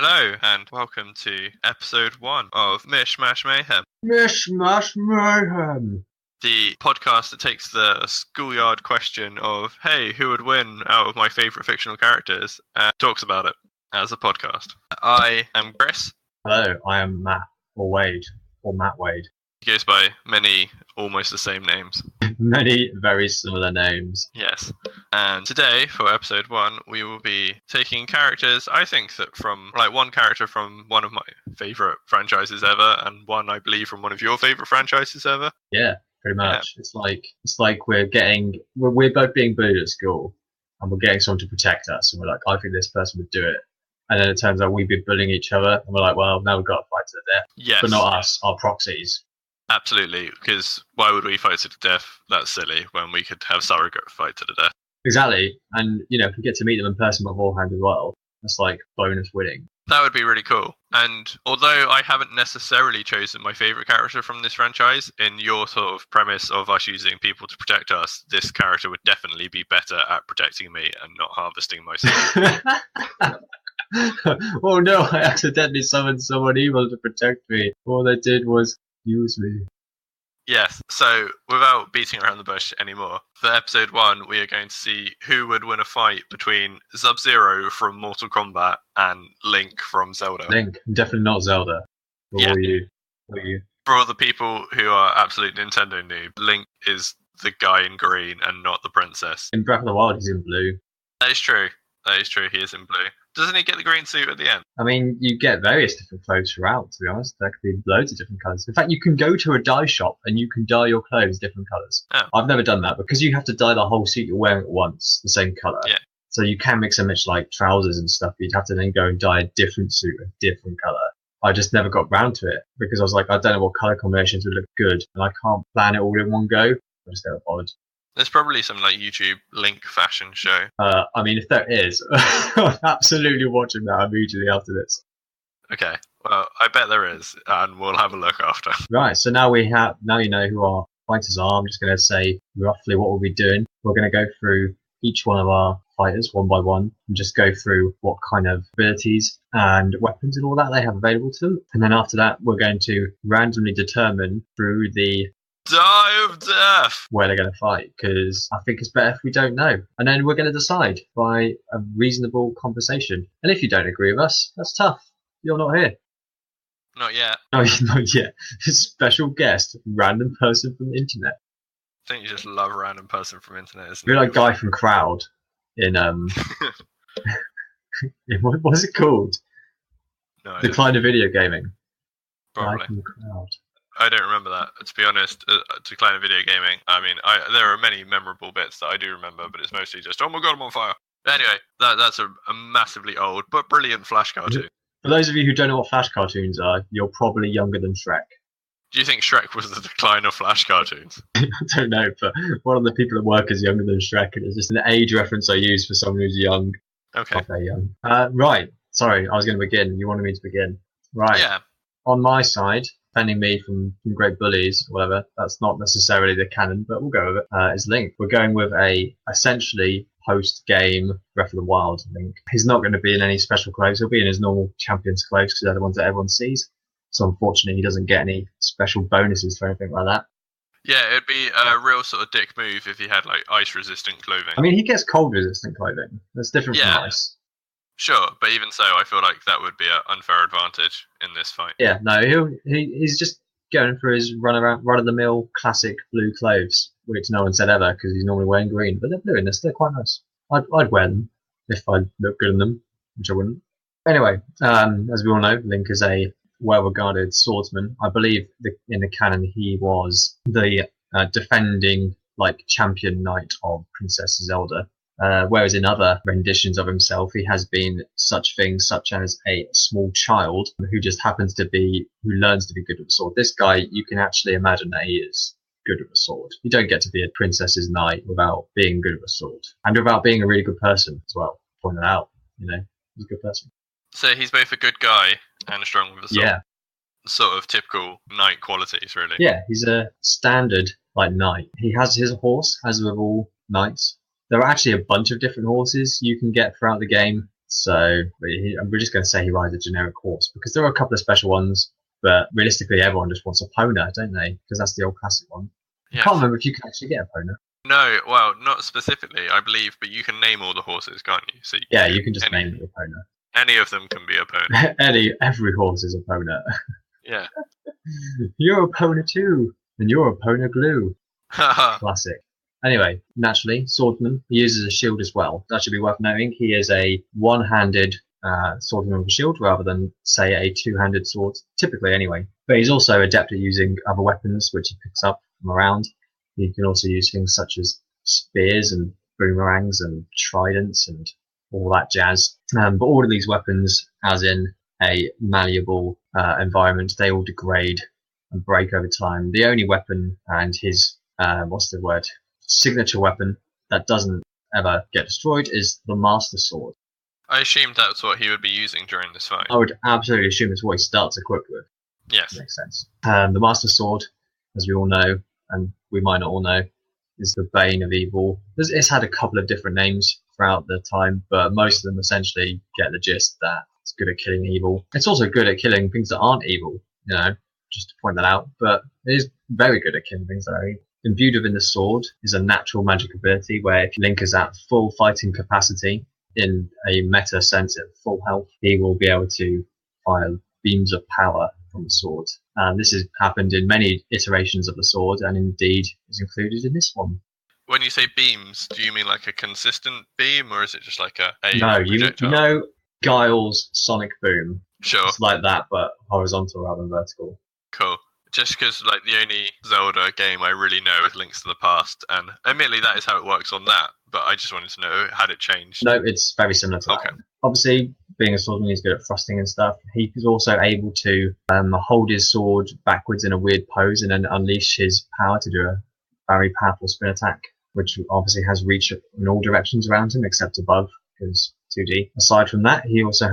Hello, and welcome to episode 1 of Mish, Mayhem. Mish, Mayhem! The podcast that takes the schoolyard question of, hey, who would win out of my favourite fictional characters, and talks about it as a podcast. I am Chris. Hello, I am Matt, or Wade, or Matt Wade. He goes by many almost the same names. Many very similar names. Yes. And today, for episode 1, we will be taking characters, I think that from, one character from one of my favourite franchises ever, and one, I believe, from one of your favourite franchises ever. Yeah, pretty much. Yeah. It's like we're both being bullied at school, and we're getting someone to protect us, and we're like, I think this person would do it. And then it turns out we've been bullying each other, and we're like, well, now we've got to fight to the death. Yes. But not us, our proxies. Absolutely, because why would we fight to the death? That's silly, when we could have surrogate fight to the death. Exactly, and if we get to meet them in person beforehand as well, that's like bonus winning. That would be really cool. And although I haven't necessarily chosen my favourite character from this franchise, in your sort of premise of us using people to protect us, this character would definitely be better at protecting me and not harvesting myself. Oh no, I accidentally summoned someone evil to protect me. All they did was use me. Yes, so without beating around the bush anymore, for episode 1 we are going to see who would win a fight between Sub-Zero from Mortal Kombat and Link from Zelda. Link, definitely not Zelda. What are you? For all the people who are absolute Nintendo noob, Link is the guy in green and not the princess. In Breath of the Wild he's in blue. That is true, he is in blue. Doesn't he get the green suit at the end? I mean, you get various different clothes throughout, to be honest. There could be loads of different colours. In fact, you can go to a dye shop and you can dye your clothes different colours. Oh. I've never done that because you have to dye the whole suit you're wearing at once, the same colour. Yeah. So you can mix and match like trousers and stuff, but you'd have to then go and dye a different suit a different colour. I just never got round to it because I was like, I don't know what colour combinations would look good and I can't plan it all in one go. I just never bothered. There's probably some YouTube Link fashion show. I mean, if there is, I'm absolutely watching that immediately after this. Okay, well, I bet there is, and we'll have a look after. Right, so now you know who our fighters are. I'm just going to say roughly what we'll be doing. We're going to go through each one of our fighters one by one and just go through what kind of abilities and weapons and all that they have available to them. And then after that, we're going to randomly determine through the Die of death where they're going to fight, because I think it's better if we don't know. And then we're going to decide by a reasonable conversation. And if you don't agree with us, that's tough. You're not here. Not yet. No, not yet. Special guest, random person from the internet. I think you just love random person from internet, isn't You're like Guy from Crowd in what's it called? No, Decline of Video Gaming. Probably. Guy from Crowd. I don't remember that. To be honest, Decline of Video Gaming, I mean, there are many memorable bits that I do remember, but it's mostly just, oh my god, I'm on fire. Anyway, that's a massively old but brilliant Flash cartoon. For those of you who don't know what Flash cartoons are, you're probably younger than Shrek. Do you think Shrek was the decline of Flash cartoons? I don't know, but one of the people at work is younger than Shrek, and it's just an age reference I use for someone who's young. Okay. Not very young. Right. Sorry, I was going to begin. You wanted me to begin. Right. Yeah. On my side, defending me from great bullies, whatever, that's not necessarily the canon, but we'll go with it, is Link. We're going with a essentially post-game Breath of the Wild Link. He's not going to be in any special clothes. He'll be in his normal champion's clothes because they're the ones that everyone sees. So unfortunately, he doesn't get any special bonuses for anything like that. Yeah, it'd be a real sort of dick move if he had like ice-resistant clothing. I mean, he gets cold-resistant clothing. That's different from ice. Sure, but even so, I feel like that would be an unfair advantage in this fight. Yeah, no, he's just going for his run-of-the-mill classic blue clothes, which no one said ever because he's normally wearing green, but they're blue in this. They're quite nice. I'd wear them if I looked good in them, which I wouldn't. Anyway, as we all know, Link is a well-regarded swordsman. I believe in the canon he was the defending champion knight of Princess Zelda. Whereas in other renditions of himself, he has been such things such as a small child who learns to be good with a sword. This guy, you can actually imagine that he is good with a sword. You don't get to be a princess's knight without being good with a sword. And without being a really good person as well. Point it out, he's a good person. So he's both a good guy and strong with a sword. Yeah. Sort of typical knight qualities, really. Yeah, he's a standard knight. He has his horse, as with all knights. There are actually a bunch of different horses you can get throughout the game So we're just going to say he rides a generic horse because there are a couple of special ones, but realistically, everyone just wants a Pona, don't they? Because that's the old classic one. Yeah. I can't remember if you can actually get a Pona. No, well, not specifically, I believe, but you can name all the horses, can't you? So you can just name it a Pona. Any of them can be a Pona. Every horse is a Pona. Yeah. You're a Pona too, and you're a Pona glue. Classic. Anyway, naturally, swordsman. He uses a shield as well. That should be worth noting. He is a one-handed swordsman with a shield rather than, say, a two-handed sword, typically anyway. But he's also adept at using other weapons, which he picks up from around. He can also use things such as spears and boomerangs and tridents and all that jazz. But all of these weapons, as in a malleable environment, they all degrade and break over time. The only weapon and his signature weapon that doesn't ever get destroyed is the Master Sword. I assumed that's what he would be using during this fight. I would absolutely assume it's what he starts equipped with. Yes. Makes sense. The Master Sword, as we all know, and we might not all know, is the bane of evil. It's had a couple of different names throughout the time, but most of them essentially get the gist that it's good at killing evil. It's also good at killing things that aren't evil, just to point that out, but it is very good at killing things that are evil. Imbued within the sword is a natural magic ability where if Link is at full fighting capacity, in a meta sense at full health, he will be able to fire beams of power from the sword. And this has happened in many iterations of the sword, and indeed is included in this one. When you say beams, do you mean like a consistent beam, or is it just like a No, projectile? you know Guile's sonic boom. Sure. It's like that, but horizontal rather than vertical. Cool. Just because, like, the only Zelda game I really know is Links to the Past, and admittedly that is how it works on that, but I just wanted to know, had it changed? No, it's very similar to that. Obviously, being a swordsman, he's good at thrusting and stuff. He is also able to hold his sword backwards in a weird pose and then unleash his power to do a very powerful spin attack, which obviously has reach in all directions around him except above, because 2D. Aside from that, he's also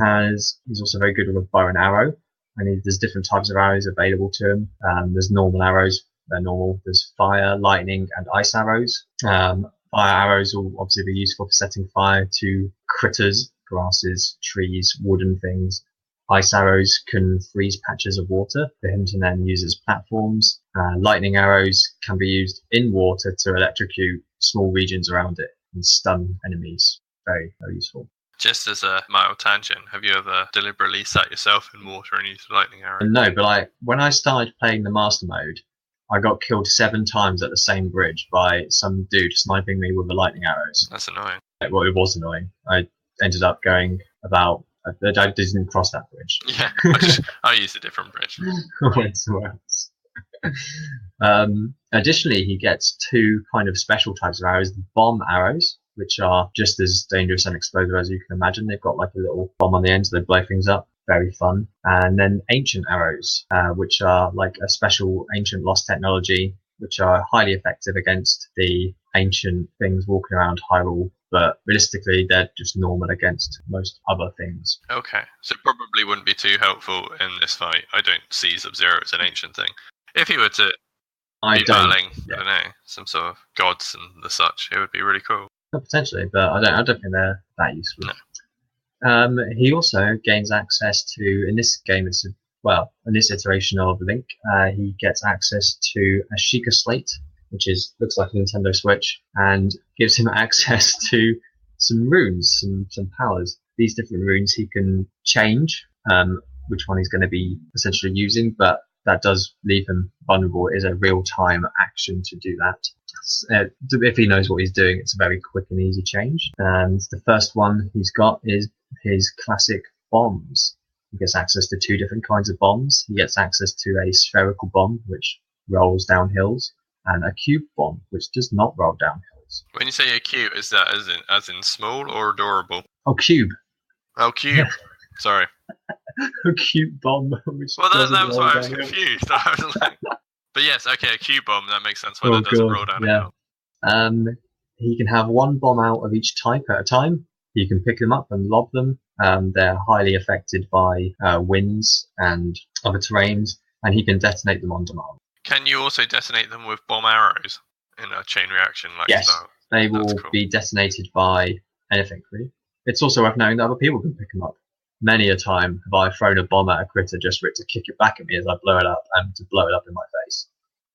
very good with a bow and arrow. And there's different types of arrows available to him. There's normal arrows, they're normal. There's fire, lightning, and ice arrows. Fire arrows will obviously be useful for setting fire to critters, grasses, trees, wooden things. Ice arrows can freeze patches of water for him to then use as platforms. Lightning arrows can be used in water to electrocute small regions around it and stun enemies. Very, very useful. Just as a mild tangent, have you ever deliberately sat yourself in water and used a lightning arrow? No, but when I started playing the master mode, I got killed 7 times at the same bridge by some dude sniping me with the lightning arrows. That's annoying. Well, it was annoying. I ended up going about... I didn't cross that bridge. Yeah, I used a different bridge. I went somewhere else. Additionally, he gets 2 kind of special types of arrows. The bomb arrows, which are just as dangerous and explosive as you can imagine. They've got like a little bomb on the end, so they blow things up. Very fun. And then ancient arrows, which are like a special ancient lost technology, which are highly effective against the ancient things walking around Hyrule. But realistically, they're just normal against most other things. Okay, so probably wouldn't be too helpful in this fight. I don't see Sub-Zero as an ancient thing. If he were to be battling, I don't know, some sort of gods and the such, it would be really cool. Potentially, but I don't think they're that useful. No. He also gains access to, in this game, in this iteration of Link, he gets access to a Sheikah Slate, which looks like a Nintendo Switch, and gives him access to some runes, some powers. These different runes he can change, which one he's going to be essentially using, but that does leave him vulnerable. It is a real-time action to do that. If he knows what he's doing, it's a very quick and easy change. And the first one he's got is his classic bombs. He gets access to 2 different kinds of bombs. He gets access to a spherical bomb, which rolls down hills, and a cube bomb, which does not roll down hills. When you say acute, is that as in small or adorable? Oh, cube. Oh, cube. Sorry. A cube bomb. Which well, that was why I was confused. I was like, but yes, okay, a cube bomb, that makes sense why that doesn't roll down a hill. He can have 1 bomb out of each type at a time. You can pick them up and lob them. They're highly affected by winds and other terrains, and he can detonate them on demand. Can you also detonate them with bomb arrows in a chain reaction? Yes, style? they will be detonated by anything, really. It's also worth knowing that other people can pick them up. Many a time have I thrown a bomb at a critter just for it to kick it back at me as I blow it up and to blow it up in my face.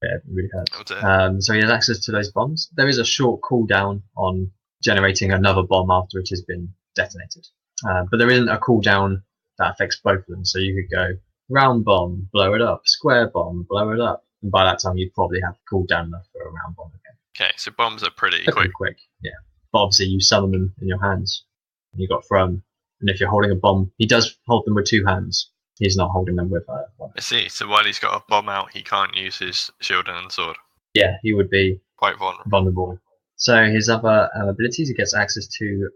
Yeah, it really hurts. So he has access to those bombs. There is a short cooldown on generating another bomb after it has been detonated. But there isn't a cooldown that affects both of them. So you could go round bomb, blow it up, square bomb, blow it up. And by that time, you'd probably have cooled down enough for a round bomb again. Okay, so bombs are pretty quick. Yeah. But obviously, you summon them in your hands. And you've got to throw them. And if you're holding a bomb, he does hold them with 2 hands. He's not holding them with one. I see. So while he's got a bomb out, he can't use his shield and sword. Yeah, he would be quite vulnerable. So his other abilities, he gets access to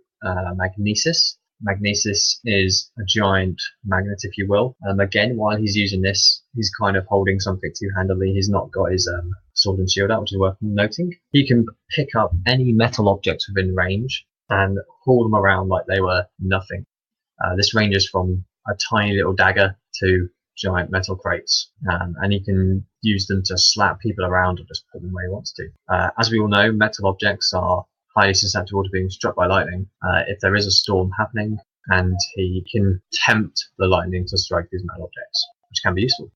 magnesis. Magnesis is a giant magnet, if you will. Again, while he's using this, he's kind of holding something two-handedly. He's not got his sword and shield out, which is worth noting. He can pick up any metal objects within range and haul them around like they were nothing. This ranges from a tiny little dagger to giant metal crates, and he can use them to slap people around or just put them where he wants to. As we all know, metal objects are highly susceptible to being struck by lightning if there is a storm happening, and he can tempt the lightning to strike these metal objects, which can be useful.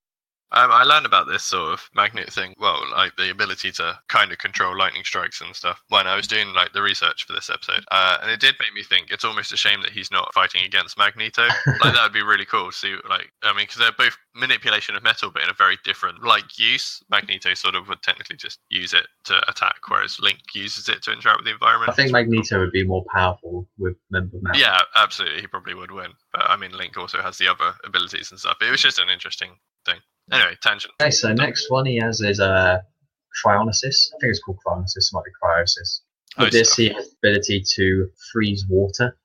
I learned about this sort of magnet thing, well, like the ability to kind of control lightning strikes and stuff when I was doing like the research for this episode. And it did make me think it's almost a shame that he's not fighting against Magneto. Like that would be really cool to see, like, I mean, because they're both manipulation of metal, but in a very different like use. Magneto sort of would technically just use it to attack, whereas Link uses it to interact with the environment. I think Magneto would be more powerful with member metal. Yeah, absolutely. He probably would win. But I mean, Link also has the other abilities and stuff. It was just an interesting thing. Anyway, tangent. Okay, so next one he has is cryonicis. I think it's called cryonicis, it might be cryosis. With this, he has the ability to freeze water,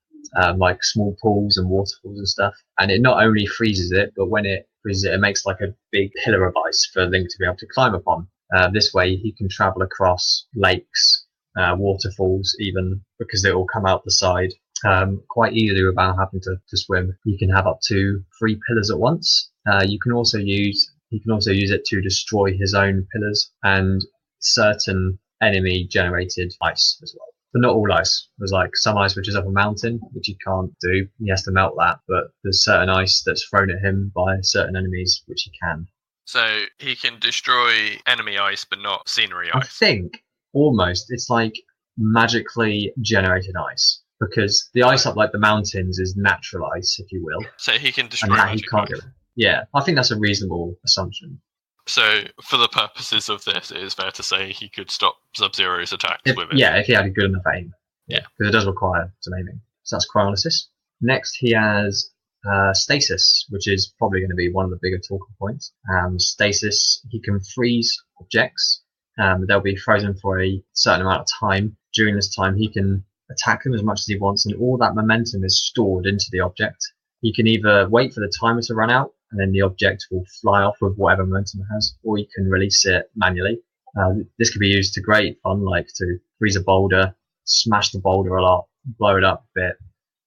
like small pools and waterfalls and stuff. And it not only freezes it, but when it freezes it, it makes like a big pillar of ice for Link to be able to climb upon. This way, he can travel across lakes, waterfalls, even because it will come out the side quite easily without having to swim. You can have up to 3 pillars at once. He can also use it to destroy his own pillars and certain enemy generated ice as well. But not all ice. There's like some ice which is up a mountain, which he can't do. He has to melt that. But there's certain ice that's thrown at him by certain enemies which he can. So he can destroy enemy ice, but not scenery ice. I think almost it's like magically generated ice. Because the ice up like the mountains is natural ice, if you will. So he can destroy magic ice. Yeah, I think that's a reasonable assumption. So, for the purposes of this, it is fair to say he could stop Sub-Zero's attacks with it. Yeah, if he had a good enough aim. Yeah. Because it does require some aiming. So that's cryonicis. Next, he has stasis, which is probably going to be one of the bigger talking points. Stasis, he can freeze objects. They'll be frozen for a certain amount of time. During this time, he can attack them as much as he wants, and all that momentum is stored into the object. He can either wait for the timer to run out, and then the object will fly off with whatever momentum it has, or you can release it manually. This could be used to great fun, like to freeze a boulder, smash the boulder a lot, blow it up a bit,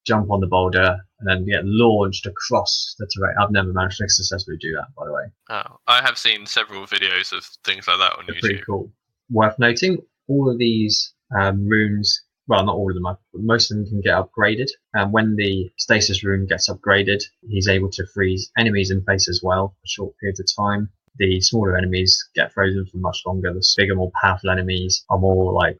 jump on the boulder, and then get launched across the terrain. I've never managed to successfully do that, by the way. Oh, I have seen several videos of things like that on YouTube. Pretty cool. Worth noting, all of these runes, well, not all of them, but most of them can get upgraded. And when the stasis rune gets upgraded, he's able to freeze enemies in place as well for short periods of time. The smaller enemies get frozen for much longer. The bigger, more powerful enemies are more like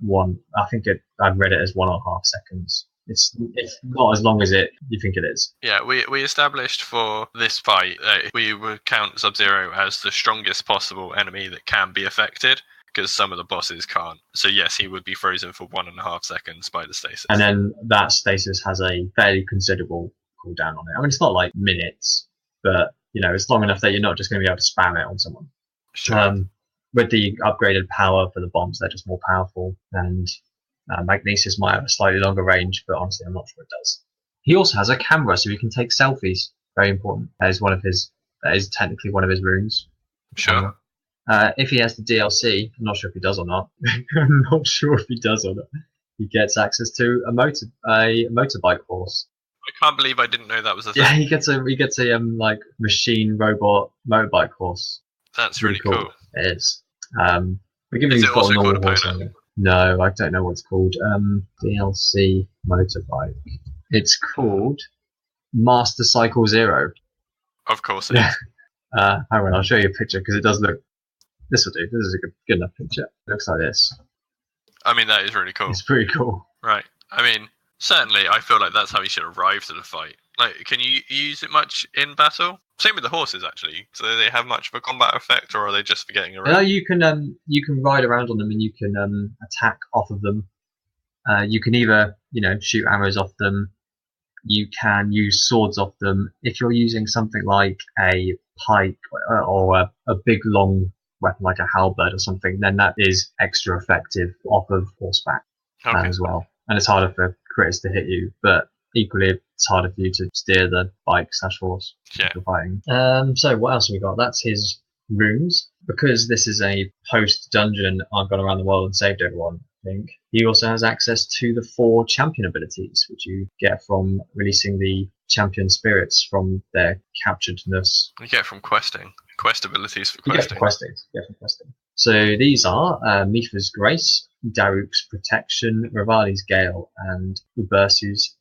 I've read it as 1.5 seconds. It's not as long as you think it is. Yeah, we established for this fight we would count Sub-Zero as the strongest possible enemy that can be affected, because some of the bosses can't. So yes, he would be frozen for 1.5 seconds by the stasis. And then that stasis has a fairly considerable cooldown on it. I mean, it's not like minutes, but it's long enough that you're not just going to be able to spam it on someone. Sure. With the upgraded power for the bombs, they're just more powerful, and Magnesis might have a slightly longer range, but honestly, I'm not sure it does. He also has a camera, so he can take selfies. Very important. That is technically one of his runes. Sure. If he has the DLC, I'm not sure if he does or not. I'm not sure if he does or not. He gets access to a motorbike horse. I can't believe I didn't know that was a thing. Yeah, he gets a like machine robot motorbike horse. That's really cool. It is. We're giving Is he's it got also a normal called a horse. pony? No, I don't know what it's called. DLC motorbike. It's called Master Cycle Zero. Of course it is. Hang on, I'll show you a picture because it does look. This will do. This is a good enough picture. It looks like this. I mean, that is really cool. It's pretty cool. Right. I mean, certainly, I feel like that's how you should arrive to the fight. Like, can you use it much in battle? Same with the horses, actually. So do they have much of a combat effect, or are they just for getting around? No, you can ride around on them and you can attack off of them. You can either shoot arrows off them. You can use swords off them. If you're using something like a pike or a big long weapon like a halberd or something, then that is extra effective off of horseback as well. And it's harder for critters to hit you, but equally it's harder for you to steer the bike/horse if you're fighting. So what else have we got? That's his rooms. Because this is a post-dungeon, I've gone around the world and saved everyone, I think. He also has access to the 4 champion abilities, which you get from releasing the champion spirits from their capturedness. You get from questing. Quest abilities for questing. You get from questing. So these are Mipha's Grace, Daruk's Protection, Rivali's Gale, and Urbosa's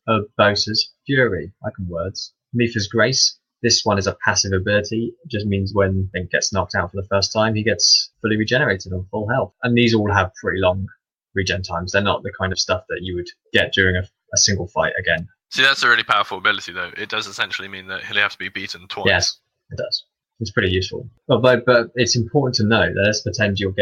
Fury. I can words. Mipha's Grace. This one is a passive ability. It just means when Link gets knocked out for the first time, he gets fully regenerated on full health. And these all have pretty long regen times. They're not the kind of stuff that you would get during a single fight again. See, that's a really powerful ability, though. It does essentially mean that he'll have to be beaten twice. Yes, it does. It's pretty useful. But it's important to know that let's pretend you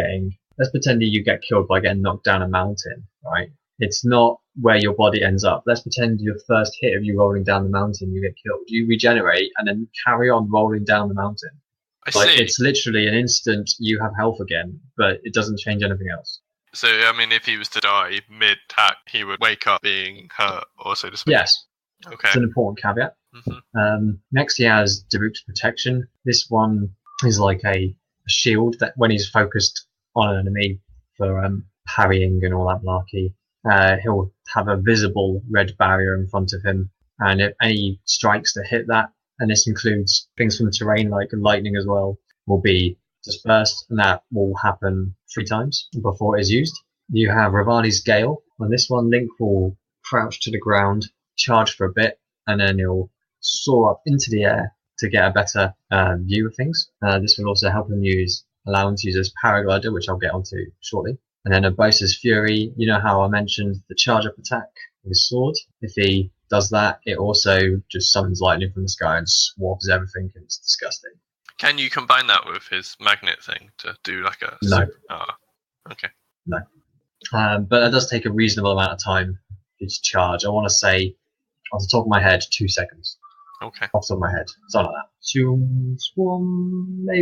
get killed by getting knocked down a mountain, right? It's not where your body ends up. Let's pretend your first hit of you rolling down the mountain, you get killed. You regenerate and then carry on rolling down the mountain. I see. It's literally an instant you have health again, but it doesn't change anything else. So, I mean, if he was to die mid-tack, he would wake up being hurt, or so to speak. Yes. Okay. It's an important caveat. Mm-hmm. Next he has Daruk's Protection. This one is like a shield that when he's focused on an enemy for parrying and all that malarkey, he'll have a visible red barrier in front of him, and if any strikes that hit that, and this includes things from the terrain like lightning as well, will be dispersed, and that will happen 3 times before it is used. You have Rivali's Gale. On this one, Link will crouch to the ground, charge for a bit, and then he'll soar up into the air to get a better view of things. This will also help him allow him to use his paraglider, which I'll get onto shortly. And then Urbosa's Fury, you know how I mentioned the charge-up attack with his sword? If he does that, it also just summons lightning from the sky and swabs everything, and it's disgusting. Can you combine that with his magnet thing to do like a... No. Oh, okay. No. But it does take a reasonable amount of time to charge. I want to say, off the top of my head, 2 seconds. Okay. Off the top of my head. Something like that.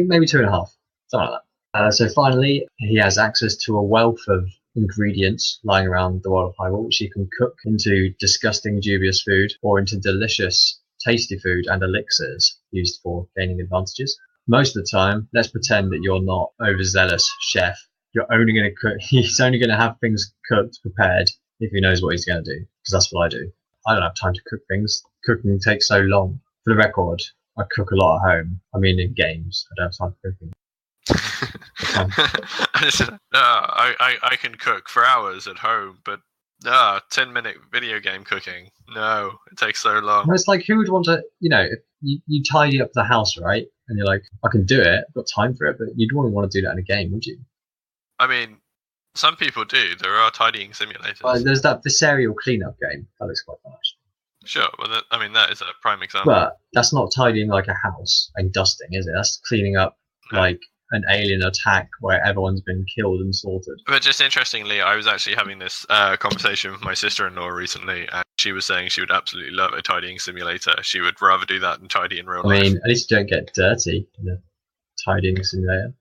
Maybe 2.5. Something like that. So finally, he has access to a wealth of ingredients lying around the world of Hyrule, which he can cook into disgusting, dubious food or into delicious, tasty food and elixirs used for gaining advantages. Most of the time, let's pretend that you're not overzealous chef. You're only going to cook. He's only going to have things cooked, prepared, if he knows what he's going to do. Because that's what I do. I don't have time to cook things. Cooking takes so long. For the record, I cook a lot at home. I mean, in games, I don't have time for cooking. I can cook for hours at home, but 10-minute video game cooking. No, it takes so long. Well, it's like, who would want to, if you tidy up the house, right? And you're like, I can do it, I've got time for it, but you'd want to do that in a game, would you? I mean, some people do. There are tidying simulators. There's that Visceral cleanup game. That looks quite fun, actually. Sure, well, that is a prime example. But that's not tidying like a house and dusting, is it? That's cleaning up like an alien attack where everyone's been killed and slaughtered. But just interestingly, I was actually having this conversation with my sister-in-law recently, and she was saying she would absolutely love a tidying simulator. She would rather do that than tidy in real life. I mean, at least you don't get dirty in a tidying simulator.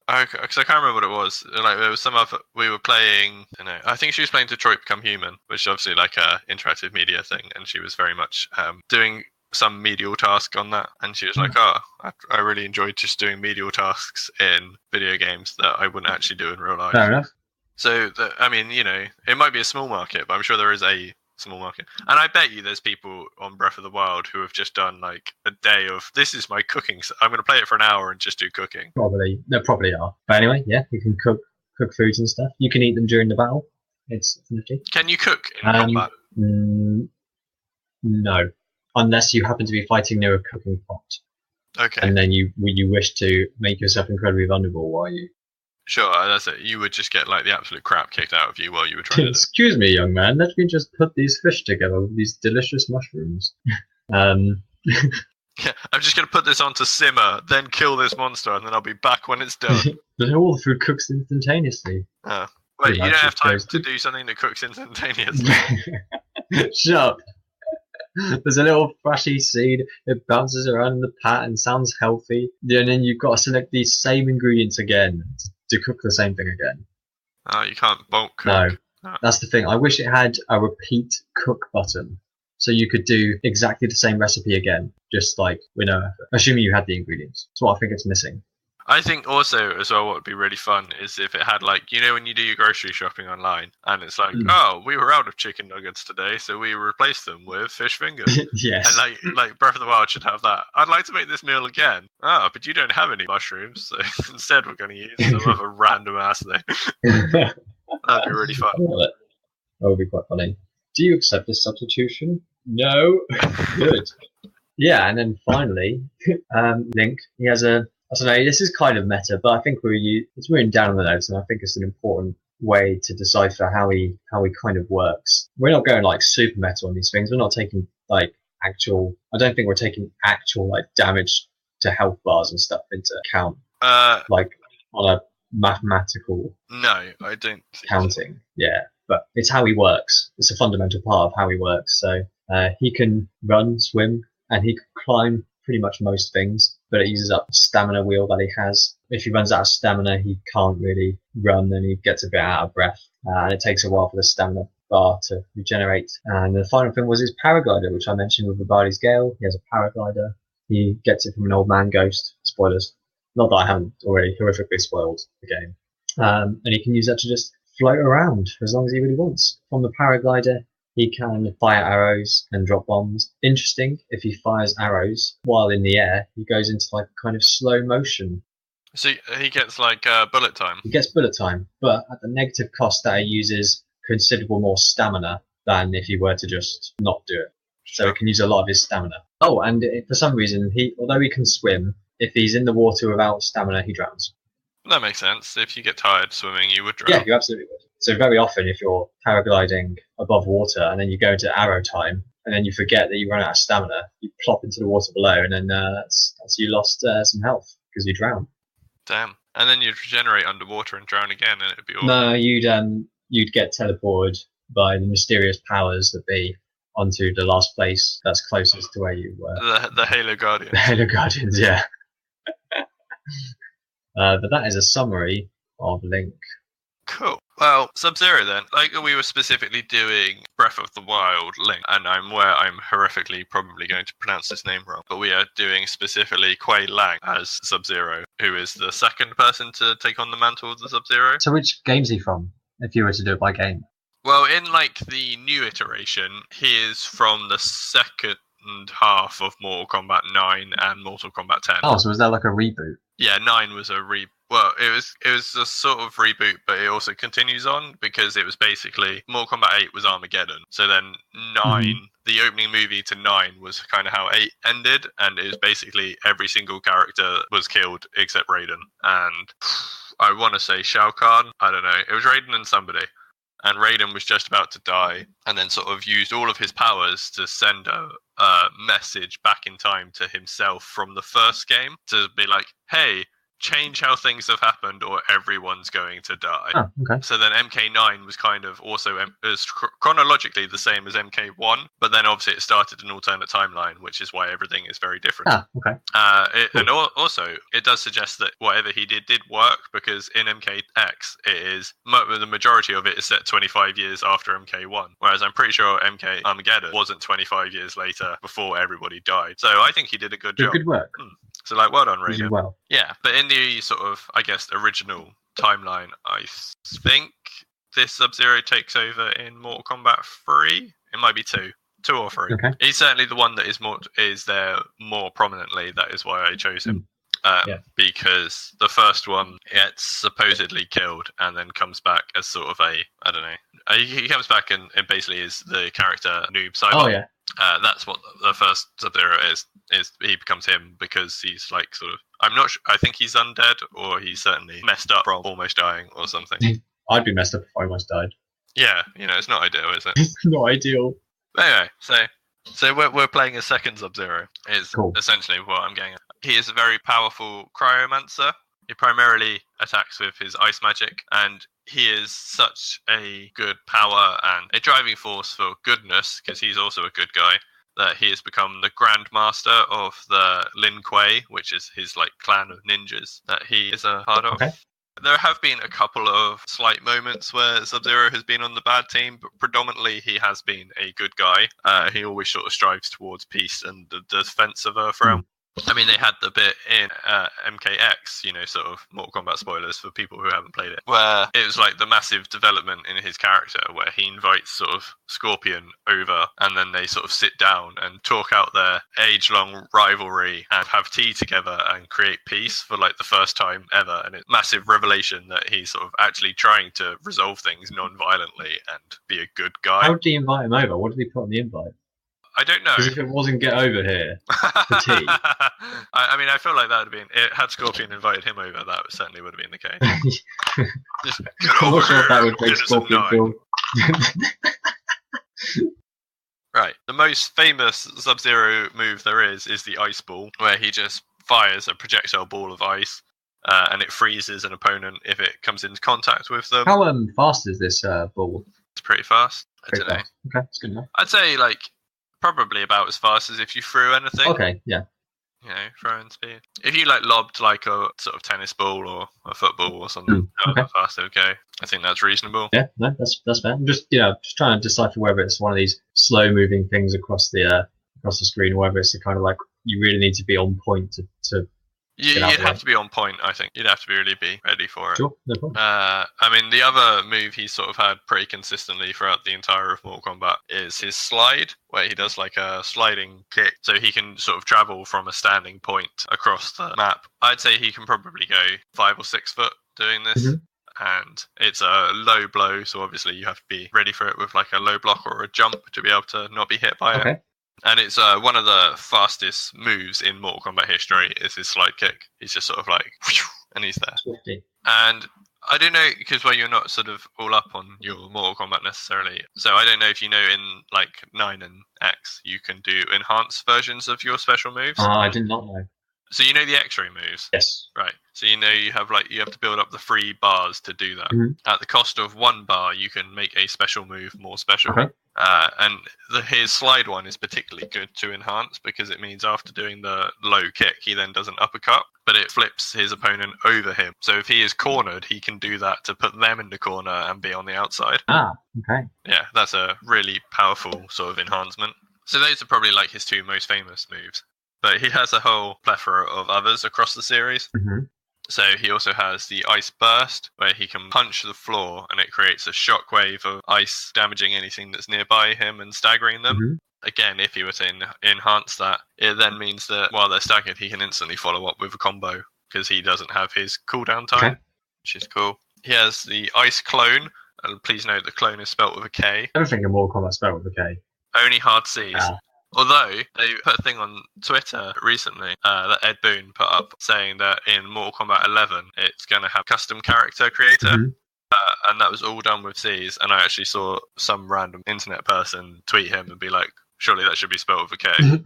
Because I can't remember what it was. Like there was some other we were playing. I think she was playing Detroit Become Human, which is obviously like a interactive media thing, and she was very much doing some medial task on that, and she was like, I really enjoyed just doing medial tasks in video games that I wouldn't actually do in real life. Fair enough. So, I mean, it might be a small market, but I'm sure there is a small market. And I bet you there's people on Breath of the Wild who have just done like a day of, this is my cooking. I'm going to play it for an hour and just do cooking. Probably. There probably are. But anyway, yeah, you can cook foods and stuff. You can eat them during the battle. It's nifty. Can you cook in combat? No, unless you happen to be fighting near a cooking pot, Okay. and then you wish to make yourself incredibly vulnerable while you. Sure, that's it. You would just get like the absolute crap kicked out of you while you were trying to. Excuse me, young man. Let me just put these fish together with these delicious mushrooms. Yeah, I'm just going to put this on to simmer, then kill this monster, and then I'll be back when it's done. But all the food cooks instantaneously. Oh. Wait, you don't have time to do something that cooks instantaneously? Shut up. There's a little flashy seed. It bounces around in the pat and sounds healthy. And then you've got to select these same ingredients again to cook the same thing again. Oh, you can't bulk cook. No, that's the thing. I wish it had a repeat cook button. So you could do exactly the same recipe again, just like with no effort. Assuming you had the ingredients. That's what I think it's missing. I think also as well what would be really fun is if it had like, you know, when you do your grocery shopping online and it's like, oh, we were out of chicken nuggets today, so we replaced them with fish fingers. Yes. And like Breath of the Wild should have that. I'd like to make this meal again. Oh, but you don't have any mushrooms, so instead we're going to use some other random ass thing. That'd be really fun. That would be quite funny. Do you accept this substitution? No. Good. Yeah, and then finally, Link, he has I don't know, this is kind of meta, but I think it's written down in the notes, and I think it's an important way to decipher how he kind of works. We're not going like super meta on these things. We're not taking like I don't think we're taking actual like damage to health bars and stuff into account. Like on a mathematical No, I don't counting. So. Yeah. But it's how he works. It's a fundamental part of how he works. So he can run, swim, and he can climb pretty much most things, but it uses up the stamina wheel that he has. If he runs out of stamina, he can't really run and he gets a bit out of breath. And it takes a while for the stamina bar to regenerate. And the final thing was his paraglider, which I mentioned with Vivali's Gale. He has a paraglider. He gets it from an old man ghost. Spoilers. Not that I haven't already horrifically spoiled the game. And he can use that to just float around for as long as he really wants. From the paraglider, he can fire arrows and drop bombs. Interesting, if he fires arrows while in the air, he goes into like kind of slow motion. So he gets like bullet time? He gets bullet time, but at the negative cost that he uses considerable more stamina than if he were to just not do it. So he can use a lot of his stamina. Oh, and for some reason, although he can swim, if he's in the water without stamina, he drowns. That makes sense. If you get tired swimming, you would drown. Yeah, you absolutely would. So very often, if you're paragliding above water and then you go into arrow time and then you forget that you run out of stamina, you plop into the water below and then that's you lost some health because you drown. Damn. And then you'd regenerate underwater and drown again, and it'd be awful. No, you'd get teleported by the mysterious powers that be onto the last place that's closest to where you were. The Halo Guardians. The Halo Guardians, yeah. But that is a summary of Link. Cool. Well, Sub-Zero then. Like we were specifically doing Breath of the Wild Link, and I'm horrifically probably going to pronounce this name wrong, but we are doing specifically Kuei Lang as Sub-Zero, who is the second person to take on the mantle of the Sub-Zero. So which game's he from, if you were to do it by game? Well, in like the new iteration, he is from the second half of Mortal Kombat 9 and Mortal Kombat 10. Oh, so was that like a reboot? Yeah, 9 was a Well, it was a sort of reboot, but it also continues on because it was basically Mortal Kombat 8 was Armageddon. So then 9, the opening movie to 9 was kind of how 8 ended, and it was basically every single character was killed except Raiden. And I want to say Shao Kahn. I don't know. It was Raiden and somebody. And Raiden was just about to die and then sort of used all of his powers to send a message back in time to himself from the first game to be like, hey, change how things have happened or everyone's going to die. Oh, okay. So then MK9 was kind of also chronologically the same as MK1, but then obviously it started an alternate timeline, which is why everything is very different. Ah, okay. Cool. And also, it does suggest that whatever he did work, because in MKX, it is the majority of it is set 25 years after MK1, whereas I'm pretty sure MK Armageddon wasn't 25 years later before everybody died. So I think he did a good job. Good work. So well done, Raiden. Well. Yeah, but in the sort of, I guess, original timeline, I think this Sub-Zero takes over in Mortal Kombat 3. It might be 2 or 3. Okay. He's certainly the one that is there more prominently. That is why I chose him. Because the first one gets supposedly killed and then comes back as sort of I don't know. He comes back and basically is the character Noob Saibot. Oh, yeah. That's what the first Sub-Zero is he becomes him because he's like sort of, I'm not sure, I think he's undead, or he's certainly messed up from almost dying or something. I'd be messed up if I almost died. Yeah, it's not ideal, is it? It's not ideal. Anyway, so we're playing a second Sub-Zero. Is Cool. essentially what I'm getting at. He is a very powerful cryomancer. He primarily attacks with his ice magic, and he is such a good power and a driving force for goodness, because he's also a good guy, that he has become the Grand Master of the Lin Kuei, which is his like clan of ninjas that he is a part of. Okay. There have been a couple of slight moments where Sub-Zero has been on the bad team, but predominantly he has been a good guy. He always sort of strives towards peace and the defense of Earthrealm. I mean, they had the bit in MKX, sort of Mortal Kombat spoilers for people who haven't played it, where it was like the massive development in his character, where he invites sort of Scorpion over, and then they sort of sit down and talk out their age-long rivalry and have tea together and create peace for like the first time ever. And it's a massive revelation that he's sort of actually trying to resolve things non-violently and be a good guy. How did he invite him over? What did he put on the invite? I don't know. Because if it wasn't get over here for tea. I mean, I feel like that would have been. Had Scorpion invited him over, that certainly would have been the case. Just I'm not sure if that would make Scorpion feel. Right. The most famous Sub-Zero move there is the Ice Ball, where he just fires a projectile ball of ice, and it freezes an opponent if it comes into contact with them. How fast is this ball? It's pretty fast. I don't know. Okay, that's good enough. I'd say like probably about as fast as if you threw anything. Okay, yeah. Throwing speed. If you like lobbed like a sort of tennis ball or a football or something, how fast it would go. I think that's reasonable. Yeah, no, that's fair. I'm just trying to decipher whether it's one of these slow moving things across the screen, or whether it's the kind of like you really need to be on point to You'd have to be on point, I think. You'd have to really be ready for it. Sure, no problem. I mean, the other move he's sort of had pretty consistently throughout the entire of Mortal Kombat is his slide, where he does like a sliding kick, so he can sort of travel from a standing point across the map. I'd say he can probably go 5 or 6 foot doing this. And it's a low blow, so obviously you have to be ready for it with like a low block or a jump to be able to not be hit by it. And it's one of the fastest moves in Mortal Kombat history is his slide kick. He's just sort of like, whew, and he's there. Swifty. And I don't know, because you're not sort of all up on your Mortal Kombat necessarily. So I don't know if you know in like 9 and X, you can do enhanced versions of your special moves. I did not know. So you know the X-ray moves? Yes. Right. So you have to build up the 3 bars to do that. At the cost of 1 bar, you can make a special move more special. Okay. And his slide one is particularly good to enhance, because it means after doing the low kick, he then does an uppercut, but it flips his opponent over him. So if he is cornered, he can do that to put them in the corner and be on the outside. Okay. Yeah, that's a really powerful sort of enhancement. So those are probably like his 2 most famous moves. But he has a whole plethora of others across the series. So he also has the Ice Burst, where he can punch the floor and it creates a shockwave of ice damaging anything that's nearby him and staggering them. Again, if he were to enhance that, it then means that while they're staggered, he can instantly follow up with a combo, because he doesn't have his cooldown time, which is cool. He has the Ice Clone, and please note the clone is spelt with a K. Everything in Mortal Kombat spelled with a K. Only hard C's. Although they put a thing on Twitter recently that Ed Boon put up saying that in Mortal Kombat 11 it's going to have custom character creator, and that was all done with C's. And I actually saw some random internet person tweet him and be like, "Surely that should be spelled with a K."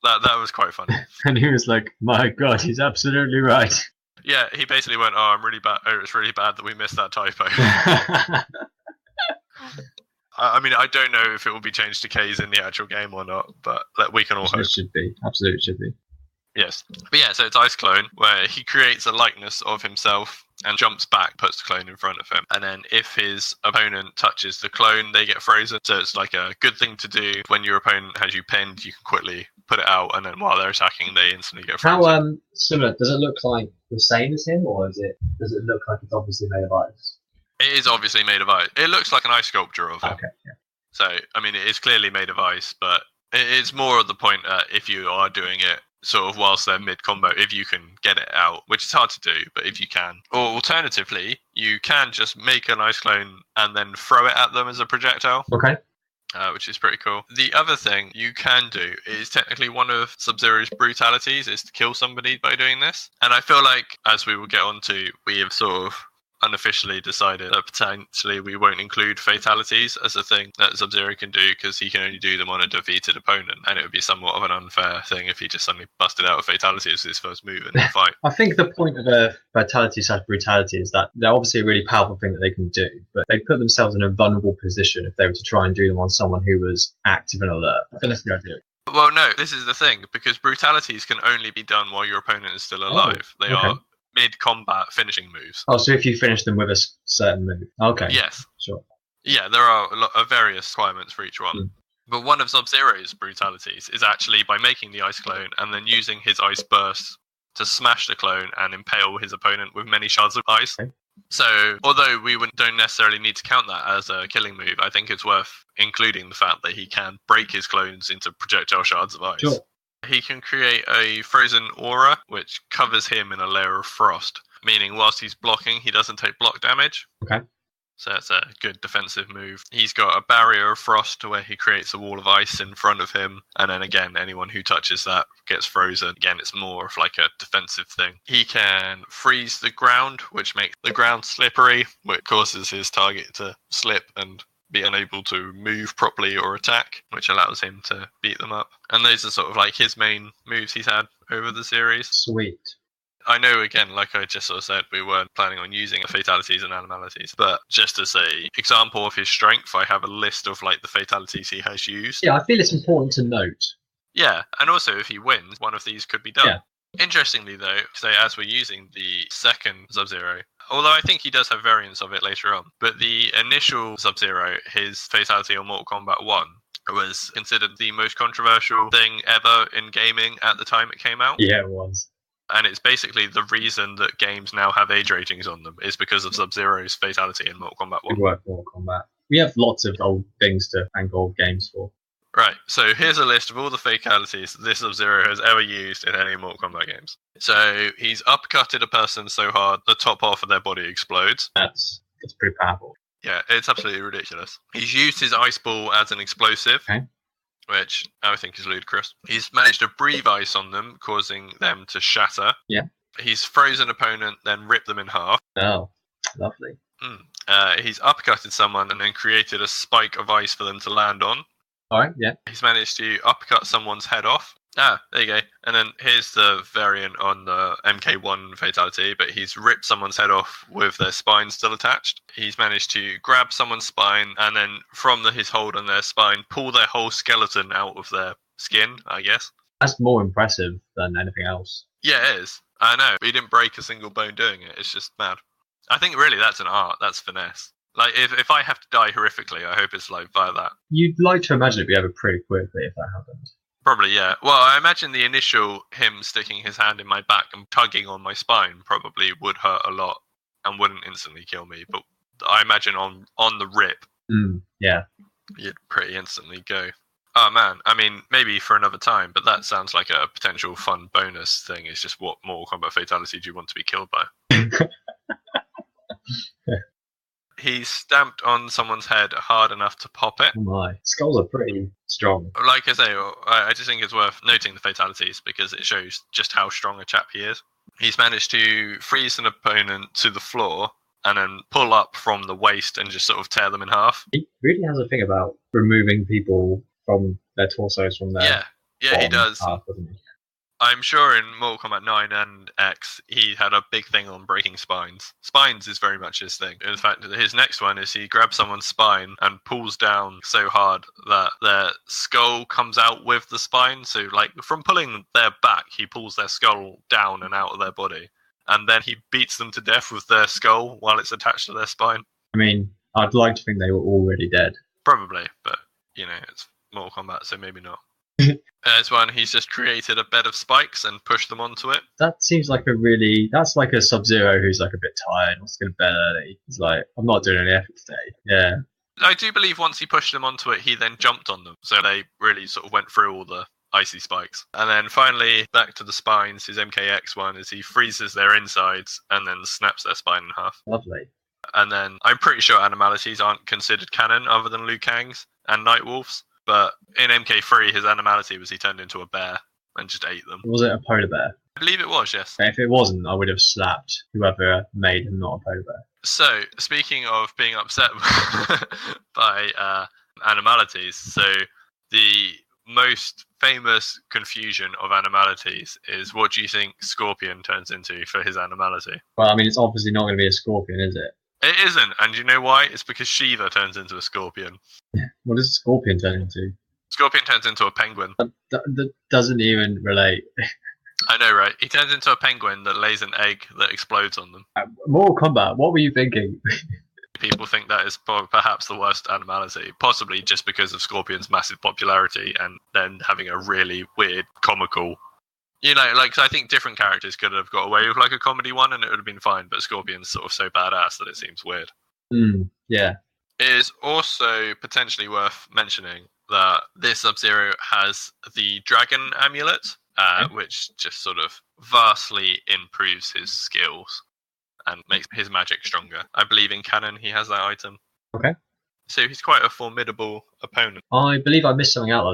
That was quite funny. And he was like, "My God, he's absolutely right." Yeah, he basically went, "Oh, I'm really bad. Oh, it's really bad that we missed that typo." I mean, I don't know if it will be changed to K's in the actual game or not, but we can all hope. It should be. Absolutely should be. Yes. But yeah, so it's Ice Clone, where he creates a likeness of himself and jumps back, puts the clone in front of him. And then if his opponent touches the clone, they get frozen. So it's like a good thing to do. When your opponent has you pinned, you can quickly put it out, and then while they're attacking, they instantly get frozen. How similar? Does it look like the same as him, or does it look like it's obviously made of ice? It is obviously made of ice. It looks like an ice sculpture of him. Okay, yeah. So, I mean, it is clearly made of ice, but it's more of the point if you are doing it sort of whilst they're mid-combo, if you can get it out, which is hard to do, but if you can. Or alternatively, you can just make an ice clone and then throw it at them as a projectile. Okay. which is pretty cool. The other thing you can do is technically one of Sub-Zero's brutalities is to kill somebody by doing this. And I feel like, as we will get on to, we have sort of unofficially decided that potentially we won't include fatalities as a thing that Sub-Zero can do, because he can only do them on a defeated opponent, and it would be somewhat of an unfair thing if he just suddenly busted out a fatality as his first move in the fight. I think the point of a fatality/brutality is that they're obviously a really powerful thing that they can do, but they put themselves in a vulnerable position if they were to try and do them on someone who was active and alert. I think that's the idea. Well, no, this is the thing, because brutalities can only be done while your opponent is still alive. They are mid-combat finishing moves. Oh, so if you finish them with a certain move. Okay. Yes. Sure. Yeah, there are a lot of various requirements for each one. But one of Sub-Zero's brutalities is actually by making the ice clone and then using his ice burst to smash the clone and impale his opponent with many shards of ice. Okay. So, although we don't necessarily need to count that as a killing move, I think it's worth including the fact that he can break his clones into projectile shards of ice. Sure. He can create a frozen aura, which covers him in a layer of frost, meaning whilst he's blocking, he doesn't take block damage. Okay. So that's a good defensive move. He's got a barrier of frost to where he creates a wall of ice in front of him. And then again, anyone who touches that gets frozen. Again, it's more of like a defensive thing. He can freeze the ground, which makes the ground slippery, which causes his target to slip and be unable to move properly or attack, which allows him to beat them up. And those are sort of like his main moves he's had over the series. Sweet. I know, again, like I just sort of said, we weren't planning on using fatalities and animalities, but just as a example of his strength, I have a list of like the fatalities he has used. Yeah, I feel it's important to note. Yeah, and also if he wins, one of these could be done. Yeah. Interestingly, though, so as we're using the second Sub-Zero, although I think he does have variants of it later on, but the initial Sub-Zero, his fatality on Mortal Kombat 1, was considered the most controversial thing ever in gaming at the time it came out. Yeah, it was. And it's basically the reason that games now have age ratings on them is because of Sub-Zero's fatality in Mortal Kombat 1. Good work, Mortal Kombat. We have lots of old things to thank old games for. Right, so here's a list of all the fatalities this Sub-Zero has ever used in any Mortal Kombat games. So he's uppercutted a person so hard the top half of their body explodes. That's pretty powerful. Yeah, it's absolutely ridiculous. He's used his ice ball as an explosive. Okay. Which I think is ludicrous. He's managed to breathe ice on them, causing them to shatter. Yeah. He's frozen opponent, then ripped them in half. Oh, lovely. He's uppercutted someone and then created a spike of ice for them to land on. All right, yeah. He's managed to uppercut someone's head off. Ah, there you go. And then here's the variant on the MK1 fatality, but he's ripped someone's head off with their spine still attached. He's managed to grab someone's spine and then from his hold on their spine, pull their whole skeleton out of their skin, I guess. That's more impressive than anything else. Yeah, it is. I know. But he didn't break a single bone doing it. It's just mad. I think really that's an art. That's finesse. Like, if I have to die horrifically, I hope it's like via that. You'd like to imagine it'd be over pretty quickly if that happened. Probably, yeah. Well, I imagine the initial him sticking his hand in my back and tugging on my spine probably would hurt a lot and wouldn't instantly kill me. But I imagine on the rip, yeah, you'd pretty instantly go. Oh, man. I mean, maybe for another time, but that sounds like a potential fun bonus thing. It's just what Mortal Kombat fatality do you want to be killed by? He stamped on someone's head hard enough to pop it. Oh my. Skulls are pretty strong. Like I say, I just think it's worth noting the fatalities because it shows just how strong a chap he is. He's managed to freeze an opponent to the floor and then pull up from the waist and just sort of tear them in half. He really has a thing about removing people from their torsos from their Yeah, he does. Half, doesn't he? I'm sure in Mortal Kombat 9 and X, he had a big thing on breaking spines. Spines is very much his thing. In fact, his next one is he grabs someone's spine and pulls down so hard that their skull comes out with the spine. So, like, from pulling their back, he pulls their skull down and out of their body. And then he beats them to death with their skull while it's attached to their spine. I mean, I'd like to think they were already dead. Probably, but, you know, it's Mortal Kombat, so maybe not. There's one, he's just created a bed of spikes and pushed them onto it. That seems like that's like a Sub-Zero who's like a bit tired, wants to go to bed early. He's like, I'm not doing any effort today. Yeah. I do believe once he pushed them onto it, he then jumped on them. So they really sort of went through all the icy spikes. And then finally, back to the spines, his MKX one is he freezes their insides and then snaps their spine in half. Lovely. And then I'm pretty sure animalities aren't considered canon other than Liu Kang's and Nightwolf's. But in MK3, his animality was he turned into a bear and just ate them. Was it a polar bear? I believe it was, yes. If it wasn't, I would have slapped whoever made him not a polar bear. So, speaking of being upset by animalities, so the most famous confusion of animalities is what do you think Scorpion turns into for his animality? Well, I mean, it's obviously not going to be a scorpion, is it? It isn't, and you know why? It's because Shiva turns into a scorpion. What does a scorpion turn into? Scorpion turns into a penguin. That doesn't even relate. I know, right? He turns into a penguin that lays an egg that explodes on them. Mortal Kombat, what were you thinking? People think that is perhaps the worst animality, possibly just because of Scorpion's massive popularity and then having a really weird, comical... You know, like, I think different characters could have got away with, like, a comedy one and it would have been fine, but Scorpion's sort of so badass that it seems weird. Yeah. It is also potentially worth mentioning that this Sub-Zero has the Dragon Amulet, which just sort of vastly improves his skills and makes his magic stronger. I believe in canon he has that item. Okay. So he's quite a formidable opponent. I believe I missed something out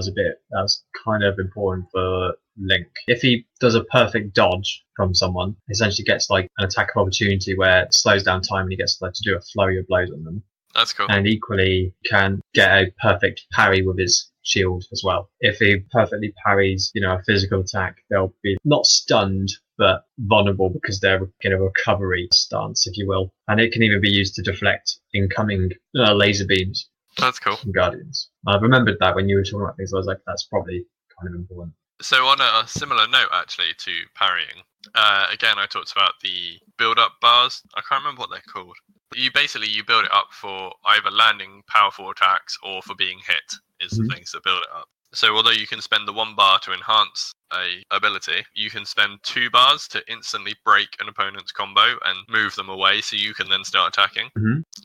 that's kind of important for Link. If he does a perfect dodge from someone, he essentially gets like an attack of opportunity where it slows down time and he gets like to do a flurry of blows on them. That's cool. And equally can get a perfect parry with his shield as well. If he perfectly parries, a physical attack, they'll be not stunned, but vulnerable because they're in a recovery stance, if you will. And it can even be used to deflect incoming laser beams. That's cool. From Guardians. I remembered that when you were talking about things, I was like, that's probably kind of important. So on a similar note, actually, to parrying, again, I talked about the build-up bars. I can't remember what they're called. You build it up for either landing powerful attacks or for being hit is the things that build it up. So although you can spend the 1 bar to enhance a ability, you can spend 2 bars to instantly break an opponent's combo and move them away so you can then start attacking.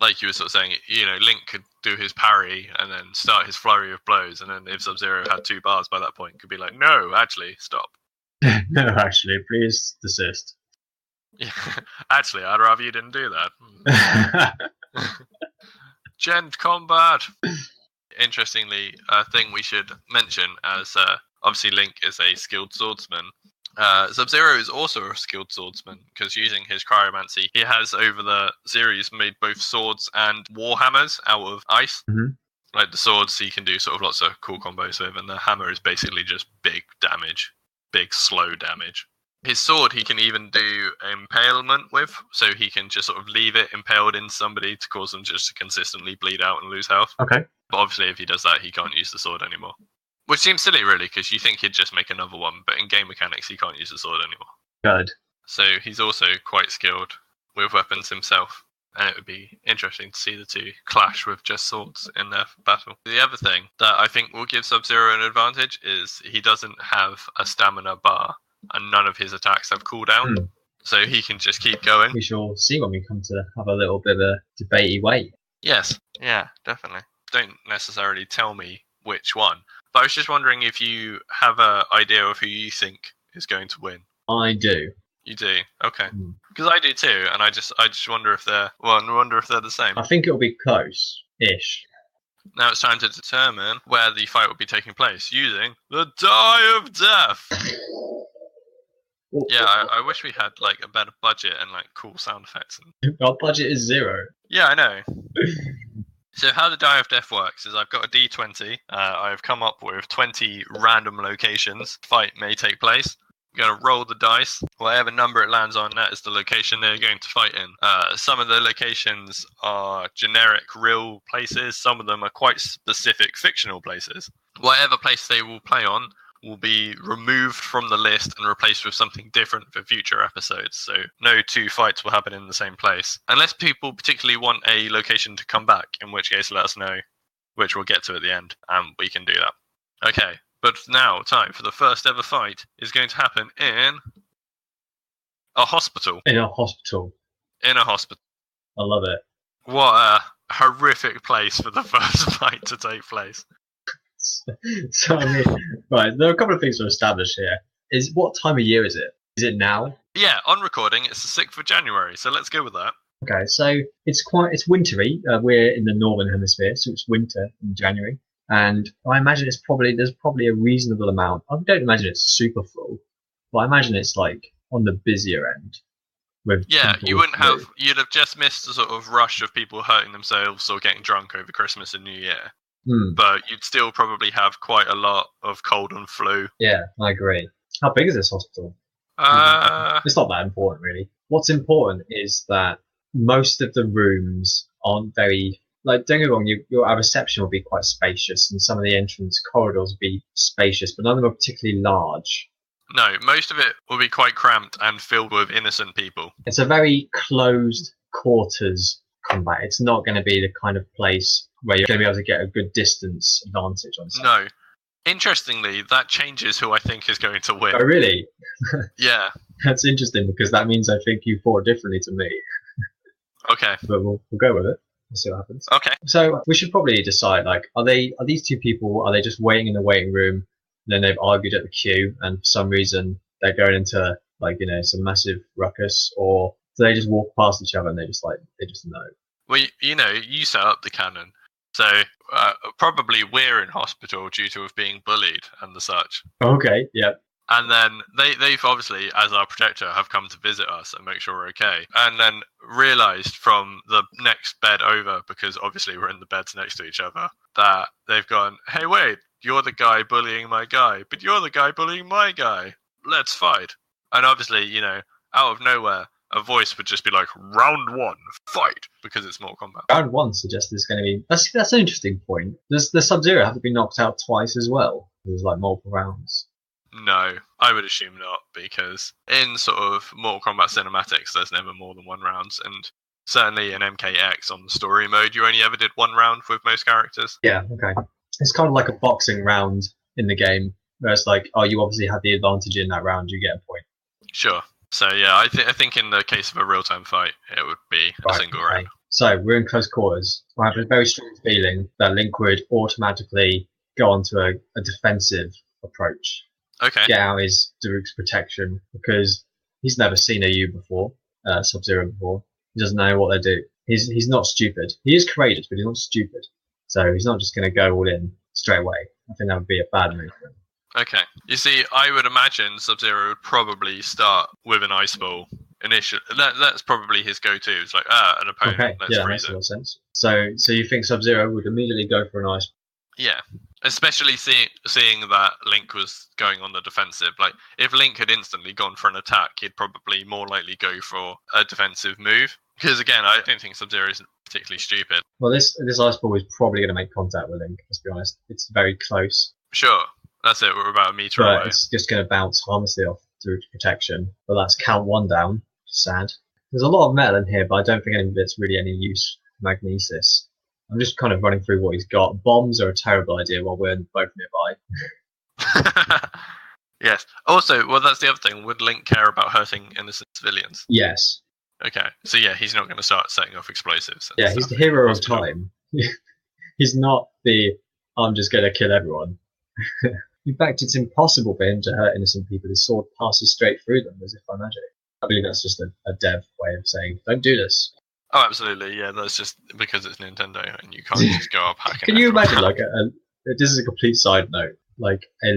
Like you were sort of saying, Link could do his parry and then start his flurry of blows, and then if Sub-Zero had 2 bars by that point, could be like, no, actually, stop. No, actually, please desist. Yeah. Actually, I'd rather you didn't do that. Gent combat. Interestingly, a thing we should mention, as obviously Link is a skilled swordsman, Sub-Zero is also a skilled swordsman, because using his cryomancy, he has over the series made both swords and war hammers out of ice. Like the swords he can do sort of lots of cool combos with, and the hammer is basically just big damage, big slow damage. His sword he can even do impalement with, so he can just sort of leave it impaled in somebody to cause them just to consistently bleed out and lose health. Okay. But obviously if he does that, he can't use the sword anymore. Which seems silly, really, because you think he'd just make another one, but in game mechanics, he can't use the sword anymore. Good. So he's also quite skilled with weapons himself, and it would be interesting to see the two clash with just swords in their battle. The other thing that I think will give Sub-Zero an advantage is he doesn't have a stamina bar, and none of his attacks have cooldown, so he can just keep going. We shall see when we come to have a little bit of a debatey way. Yes, yeah, definitely. Don't necessarily tell me which one, but I was just wondering if you have an idea of who you think is going to win. I do. You do? Okay. Because I do too, and I just wonder if they're the same. I think it'll be close-ish. Now it's time to determine where the fight will be taking place using the Die of Death. Yeah, I wish we had like a better budget and like cool sound effects. Our budget is 0. Yeah, I know. So how the Die of Death works is I've got a D20. I've come up with 20 random locations fight may take place. I'm going to roll the dice. Whatever number it lands on, that is the location they're going to fight in. Some of the locations are generic real places. Some of them are quite specific fictional places. Whatever place they will play on will be removed from the list and replaced with something different for future episodes. So no 2 fights will happen in the same place. Unless people particularly want a location to come back, in which case let us know, which we'll get to at the end, and we can do that. Okay, but now time for the first ever fight is going to happen in a hospital. In a hospital. In a hospital. I love it. What a horrific place for the first fight to take place. So, I mean, right, there are a couple of things to establish here. What time of year is it? Is it now? Yeah, on recording, it's the 6th of January, so let's go with that. Okay, so it's wintry. We're in the northern hemisphere, so it's winter in January, and I imagine there's probably a reasonable amount. I don't imagine it's super full, but I imagine it's like on the busier end with Yeah, people you with wouldn't flu. have. You'd have just missed the sort of rush of people hurting themselves or getting drunk over Christmas and New Year. Hmm. But you'd still probably have quite a lot of cold and flu. Yeah, I agree. How big is this hospital? Uh, It's not that important, really. What's important is that most of the rooms aren't very like. Don't get me wrong, our reception will be quite spacious, and some of the entrance corridors will be spacious, but none of them are particularly large. no, most of it will be quite cramped and filled with innocent people. It's a very closed quarters combat. It's not going to be the kind of place where you're going to be able to get a good distance advantage on something. No. Interestingly, that changes who I think is going to win. Oh, really? Yeah. That's interesting because that means I think you fought differently to me. Okay. But we'll go with it. We'll see what happens. Okay. So we should probably decide, like, are these two people, are they just waiting in the waiting room, and then they've argued at the queue, and for some reason they're going into, like, some massive ruckus, or do they just walk past each other and they just know? Well, you set up the cannon. So probably we're in hospital due to being bullied and the such. Okay, yeah. And then they've obviously, as our protector, have come to visit us and make sure we're okay. And then realised from the next bed over, because obviously we're in the beds next to each other, that they've gone, hey, wait, you're the guy bullying my guy, but you're the guy bullying my guy. Let's fight. And obviously, out of nowhere, a voice would just be like, round one, fight, because it's Mortal Kombat. Round one suggests there's going to be... That's an interesting point. Does the Sub-Zero have to be knocked out twice as well? There's like multiple rounds. No, I would assume not, because in sort of Mortal Kombat cinematics, there's never more than one round, and certainly in MKX on the story mode, you only ever did one round with most characters. Yeah, okay. It's kind of like a boxing round in the game, where it's like, oh, you obviously had the advantage in that round, you get a point. Sure. So yeah, I think in the case of a real-time fight, it would be a single round. So we're in close quarters. I have a very strong feeling that Link would automatically go onto a defensive approach. Okay. Get out his Daruk's protection because he's never seen a U before, Sub-Zero before. He doesn't know what they do. He's not stupid. He is courageous, but he's not stupid. So he's not just going to go all in straight away. I think that would be a bad move for him. Okay. You see, I would imagine Sub-Zero would probably start with an ice ball initially. That's probably his go-to. It's like, an opponent, okay. let's freeze that it. makes a lot of sense. So you think Sub-Zero would immediately go for an ice ball? Yeah. Especially seeing that Link was going on the defensive. Like, if Link had instantly gone for an attack, he'd probably more likely go for a defensive move. Because, again, I don't think Sub-Zero is particularly stupid. Well, this ice ball is probably going to make contact with Link, let's be honest. It's very close. Sure. That's it. We're about a meter away. It's just going to bounce harmlessly off through protection. But that's count one down. Sad. There's a lot of metal in here, but I don't think any of it's really any use for magnesis. I'm just kind of running through what he's got. Bombs are a terrible idea while we're both nearby. Yes. Also, well, that's the other thing. Would Link care about hurting innocent civilians? Yes. Okay. So, yeah, he's not going to start setting off explosives. Yeah, he's the hero of time. He's not the, I'm just going to kill everyone. In fact, it's impossible for him to hurt innocent people. His sword passes straight through them as if by magic. I believe that's just a dev way of saying, don't do this. Oh, absolutely. Yeah, that's just because it's Nintendo and you can't just go up hacking. Can you imagine, like, this is a complete side note, like a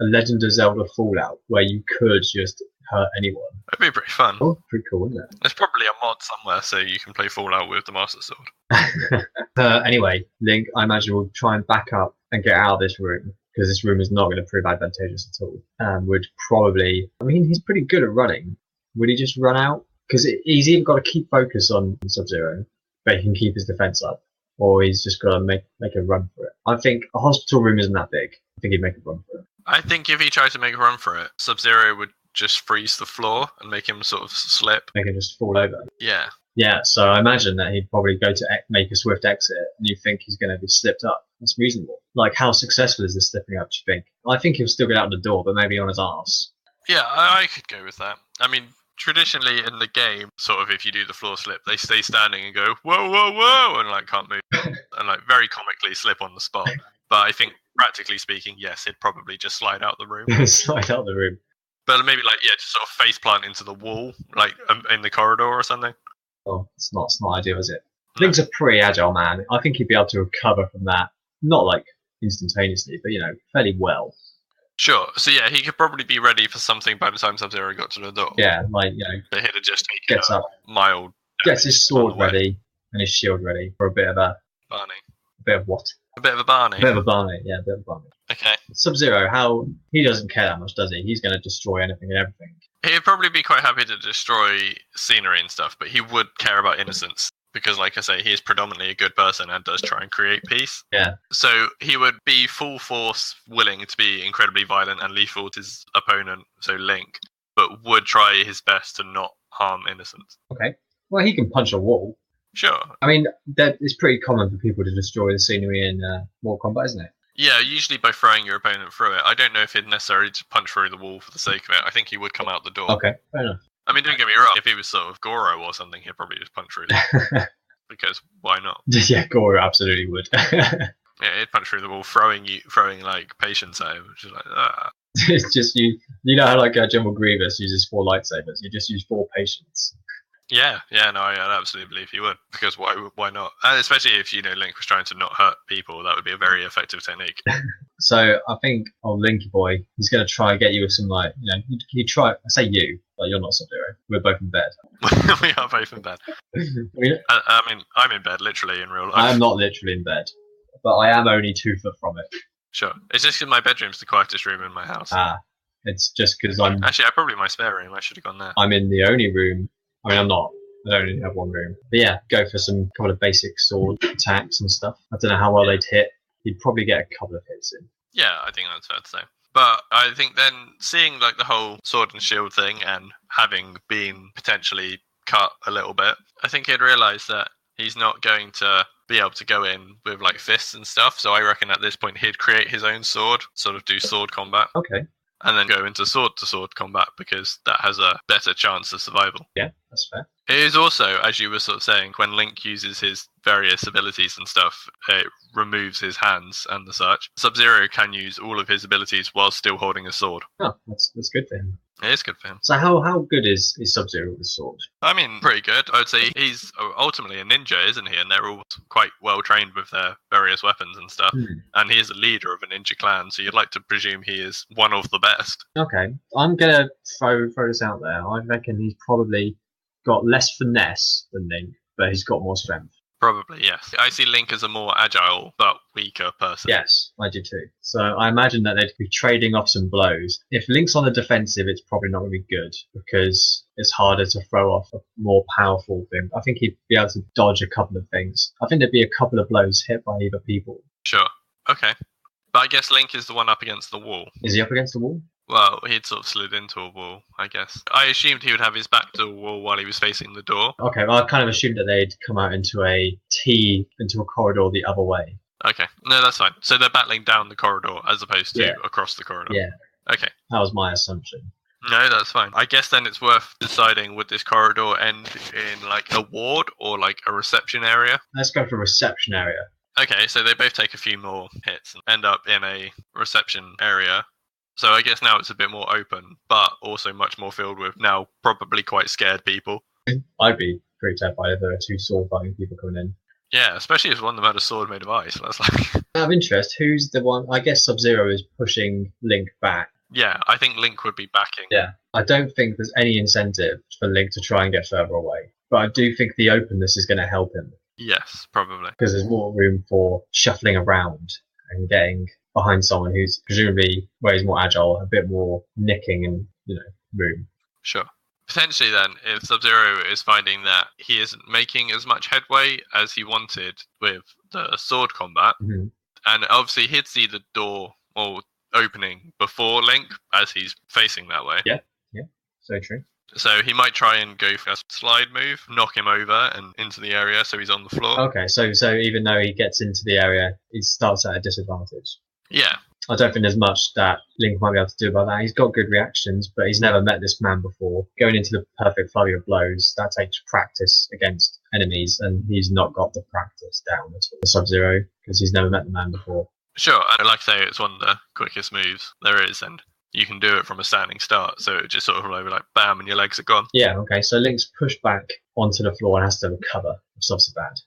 Legend of Zelda Fallout where you could just hurt anyone? It'd be pretty fun. Oh, pretty cool, wouldn't it? There's probably a mod somewhere so you can play Fallout with the Master Sword. Anyway, Link, I imagine, will try and back up and get out of this room, because this room is not going to prove advantageous at all. Would probably, I mean, he's pretty good at running. Would he just run out? Because he's either got to keep focus on Sub-Zero, but he can keep his defense up, or he's just got to make a run for it. I think a hospital room isn't that big. I think he'd make a run for it. I think if he tried to make a run for it, Sub-Zero would just freeze the floor and make him sort of slip. Make him just fall over. Yeah. Yeah, so I imagine that he'd probably go to make a swift exit, and you think he's going to be slipped up. That's reasonable. Like, how successful is this slipping up, do you think? I think he'll still get out the door, but maybe on his arse. Yeah, I could go with that. I mean, traditionally in the game, sort of if you do the floor slip, they stay standing and go, whoa, whoa, whoa, and like can't move, and like very comically slip on the spot. But I think, practically speaking, yes, he'd probably just slide out the room. Slide out the room. But maybe like, yeah, just sort of face plant into the wall, like in the corridor or something. Oh, it's not ideal, is it? No. Link's a pretty agile man. I think he'd be able to recover from that, not like instantaneously, but fairly well. Sure. So yeah, he could probably be ready for something by the time Sub-Zero got to the door. Yeah, like But he'd have just taken gets up, mild. gets his sword ready and his shield ready for a bit of Barney. A bit of what? A bit of a Barney. A bit of a Barney, yeah, a bit of a Barney. Okay. Sub-Zero, he doesn't care that much, does he? He's going to destroy anything and everything. He'd probably be quite happy to destroy scenery and stuff, but he would care about innocence. Because, like I say, he is predominantly a good person and does try and create peace. Yeah. So he would be full force willing to be incredibly violent and lethal to his opponent, so Link, but would try his best to not harm innocents. Okay. Well, he can punch a wall. Sure. I mean, it's pretty common for people to destroy the scenery in Mortal Kombat, isn't it? Yeah, usually by throwing your opponent through it. I don't know if he'd necessarily punch through the wall for the sake of it. I think he would come out the door. Okay, fair enough. I mean, don't get me wrong. If he was sort of Goro or something, he'd probably just punch through it. Because why not? Yeah, Goro absolutely would. Yeah, he'd punch through the wall, throwing like patience at him, which is like, ah. It's just you know how like General Grievous uses 4 lightsabers. You just use 4 patience. Yeah, no, I'd absolutely believe he would. Because why not? And especially if Link was trying to not hurt people, that would be a very effective technique. So I think Linky Boy, he's going to try and get you with some he try. I say you, but you're not Sub-Zero. We're both in bed. We are both in bed. I mean, I'm in bed literally in real life. I am not literally in bed, but I am only 2 foot from it. Sure, it's just because my bedroom's the quietest room in my house. It's just because I'm actually probably my spare room. I should have gone there. I'm in the only room. I mean, I'm not. I don't only have 1 room. But yeah, go for some couple of basic sword attacks and stuff. I don't know how well they'd hit. You'd probably get a couple of hits in. Yeah, I think that's fair to say. But I think then seeing like the whole sword and shield thing and having been potentially cut a little bit, I think he'd realise that he's not going to be able to go in with like fists and stuff. So I reckon at this point he'd create his own sword, sort of do sword combat. Okay. And then go into sword-to-sword combat because that has a better chance of survival. Yeah, that's fair. It is also, as you were sort of saying, when Link uses his various abilities and stuff, it removes his hands and the such. Sub-Zero can use all of his abilities while still holding a sword. Oh, that's good for him. It is good for him. So how good is Sub-Zero with a sword? I mean, pretty good. I would say he's ultimately a ninja, isn't he? And they're all quite well trained with their various weapons and stuff. And he is a leader of a ninja clan, so you'd like to presume he is one of the best. Okay, I'm gonna throw this out there. I reckon he's probably got less finesse than Link, but he's got more strength. Probably, yes. I see Link as a more agile but weaker person. Yes, I do too. So I imagine that they'd be trading off some blows. If Link's on the defensive, it's probably not going to be good because it's harder to throw off a more powerful thing. I think he'd be able to dodge a couple of things. I think there'd be a couple of blows hit by either people. Sure. Okay. But I guess Link is the one up against the wall. Is he up against the wall? Well, he'd sort of slid into a wall, I guess. I assumed he would have his back to a wall while he was facing the door. Okay, well, I kind of assumed that they'd come out into a corridor the other way. Okay, no, that's fine. So they're battling down the corridor as opposed to across the corridor. Yeah. Okay. That was my assumption. No, that's fine. I guess then it's worth deciding, would this corridor end in like a ward or like a reception area? Let's go for reception area. Okay, so they both take a few more hits and end up in a reception area. So I guess now it's a bit more open, but also much more filled with now probably quite scared people. I'd be pretty terrified if there were 2 sword fighting people coming in. Yeah, especially if one of them had a sword made of ice. That's like... Out of interest, who's the one? I guess Sub-Zero is pushing Link back. Yeah, I think Link would be backing. Yeah, I don't think there's any incentive for Link to try and get further away. But I do think the openness is going to help him. Yes, probably. Because there's more room for shuffling around and getting behind someone who's presumably, where he's more agile, a bit more nicking and, room. Sure. Potentially then, if Sub-Zero is finding that he isn't making as much headway as he wanted with the sword combat, and obviously he'd see the door or opening before Link as he's facing that way. Yeah, so true. So he might try and go for a slide move, knock him over and into the area so he's on the floor. Okay, so even though he gets into the area, he starts at a disadvantage. Yeah. I don't think there's much that Link might be able to do about that. He's got good reactions, but he's never met this man before. Going into the perfect flurry of blows, that takes practice against enemies, and he's not got the practice down at all. Sub-Zero, because he's never met the man before. Sure, and like I say, it's one of the quickest moves there is, and you can do it from a standing start. So it just sort of like bam, and your legs are gone. Yeah, okay, so Link's pushed back onto the floor and has to recover, which is obviously bad.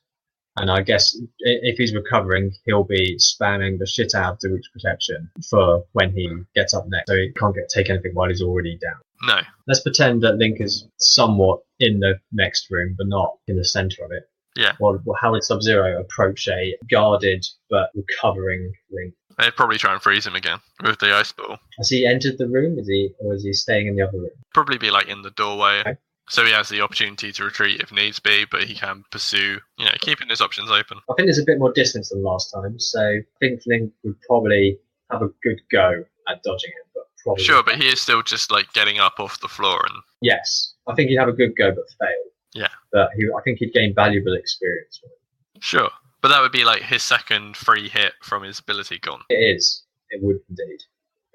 And I guess if he's recovering, he'll be spamming the shit out of the Root's protection for when he gets up next, so he can't take anything while he's already down. No. Let's pretend that Link is somewhat in the next room, but not in the center of it. Yeah. Well, how would Sub-Zero approach a guarded but recovering Link? They'd probably try and freeze him again with the ice ball. Has he entered the room? Or is he staying in the other room? Probably be like in the doorway. Okay. So he has the opportunity to retreat if needs be, but he can pursue, keeping his options open. I think there's a bit more distance than last time, so I think Link would probably have a good go at dodging it, but probably... Sure, but he is still just like getting up off the floor and... Yes, I think he'd have a good go, but fail. Yeah. But I think he'd gain valuable experience from it. Sure, but that would be like his second free hit from his ability gone. It is. It would indeed.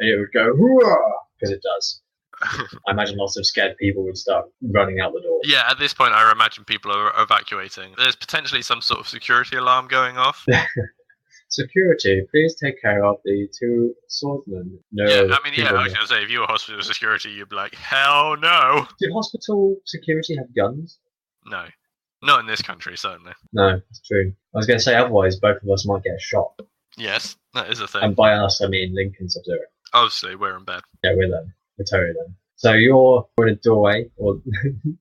And it would go, hurrah, because it does. I imagine lots of scared people would start running out the door. Yeah, at this point, I imagine people are evacuating. There's potentially some sort of security alarm going off. Security, please take care of the two swordsmen. No. Yeah, I was going to say, if you were hospital security, you'd be like, hell no. Do hospital security have guns? No. Not in this country, certainly. No, it's true. I was going to say, otherwise, both of us might get shot. Yes, that is a thing. And by us, I mean Link and Sub-Zero. Obviously, we're in bed. Yeah, we're them. We're totally them. So you're in a doorway, or